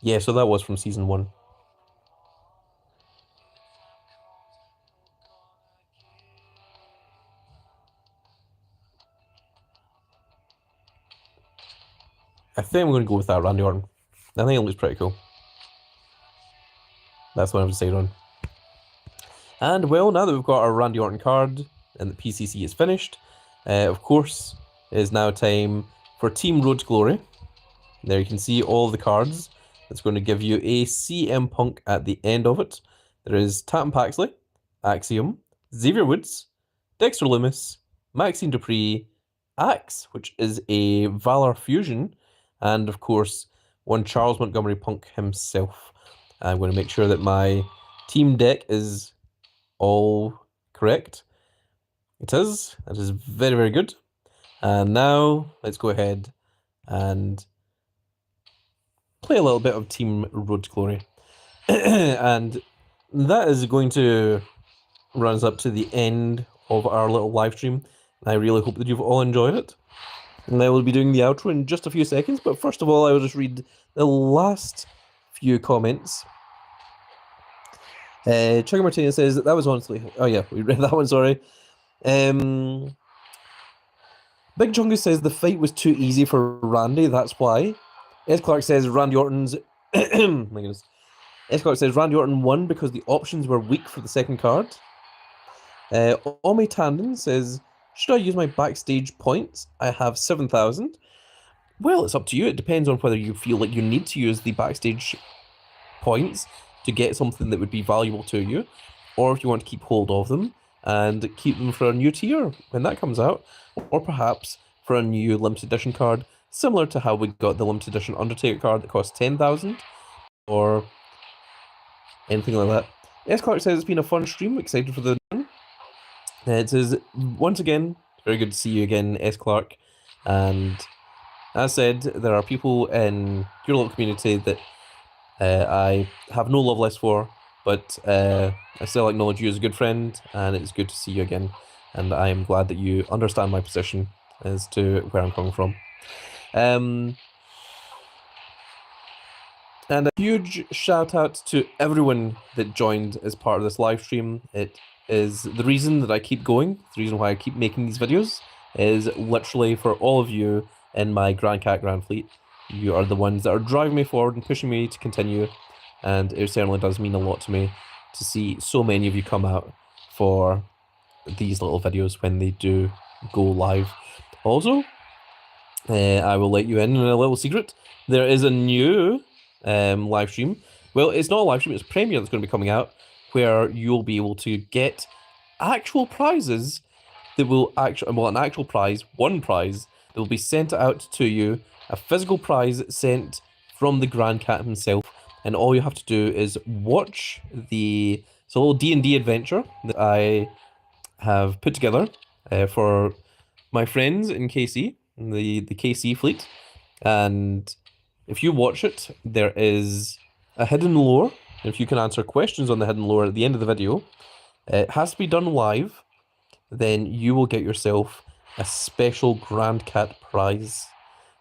Yeah, so that was from Season 1. I think I'm going to go with that Randy Orton. I think it looks pretty cool. That's what I've decided on. And well, now that we've got our Randy Orton card and the PCC is finished, of course, it is now time for Team Road to Glory. There you can see all the cards. It's going to give you a CM Punk at the end of it. There is Tatum Paxley, Axiom, Xavier Woods, Dexter Lumis, Maxine Dupree, Axe, which is a Valor Fusion, and of course, one Charles Montgomery Punk himself. I'm going to make sure that my team deck is all correct. It is. That is very, very good. And now let's go ahead and play a little bit of Team Road to Glory. And that is going to run us up to the end of our little live stream. I really hope that you've all enjoyed it. And I will be doing the outro in just a few seconds, but first of all, I will just read the last few comments. Chugga Martinez says that was honestly... Oh yeah, we read that one, sorry. Big Chungus says the fight was too easy for Randy, that's why. S. Clark says Randy Orton's... My goodness. S. Clark says Randy Orton won because the options were weak for the second card. Omi Tandon says, should I use my backstage points? I have 7,000. Well, it's up to you. It depends on whether you feel like you need to use the backstage points to get something that would be valuable to you, or if you want to keep hold of them and keep them for a new tier when that comes out, or perhaps for a new limited edition card, similar to how we got the limited edition Undertaker card that costs 10,000, or anything like that. S. Clark says it's been a fun stream, excited for the one. It says, once again, very good to see you again, S. Clark, and as said, there are people in your little community that I have no love lost for, but I still acknowledge you as a good friend, and it's good to see you again, and I am glad that you understand my position as to where I'm coming from. And a huge shout out to everyone that joined as part of this live stream. It is the reason that I keep going, the reason why I keep making these videos, is literally for all of you in my Grand Cat Grand Fleet. You are the ones that are driving me forward and pushing me to continue, and it certainly does mean a lot to me to see so many of you come out for these little videos when they do go live. Also, I will let you in on a little secret. There is a new live stream. Well, it's not a live stream, it's a premiere that's going to be coming out, where you'll be able to get actual prizes that will actually, well, an actual prize, one prize, that will be sent out to you, a physical prize sent from the Grand Cat himself, and all you have to do is watch it's a little D&D adventure that I have put together for my friends in KC, the KC fleet, And if you watch it, there is a hidden lore. If you can answer questions on the hidden lore at the end of the video, it has to be done live, then you will get yourself a special Grand Cat prize.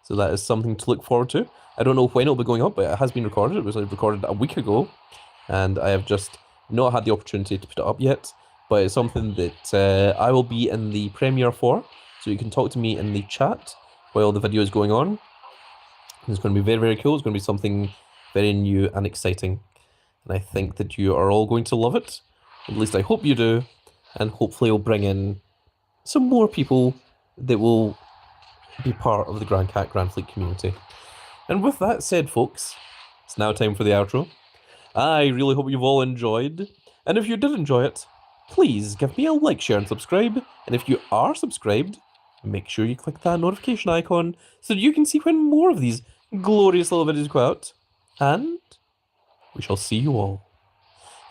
So that is something to look forward to. I don't know when it'll be going up, but it has been recorded. It was recorded a week ago, and I have just not had the opportunity to put it up yet. But it's something that I will be in the premiere for, so you can talk to me in the chat while the video is going on. It's going to be very, very cool. It's going to be something very new and exciting. And I think that you are all going to love it. At least I hope you do. And hopefully it'll bring in some more people that will be part of the Grand Cat Grand Fleet community. And with that said, folks, it's now time for the outro. I really hope you've all enjoyed. And if you did enjoy it, please give me a like, share, and subscribe. And if you are subscribed, make sure you click that notification icon so that you can see when more of these glorious little videos go out. And we shall see you all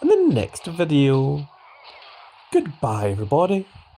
in the next video. Goodbye, everybody.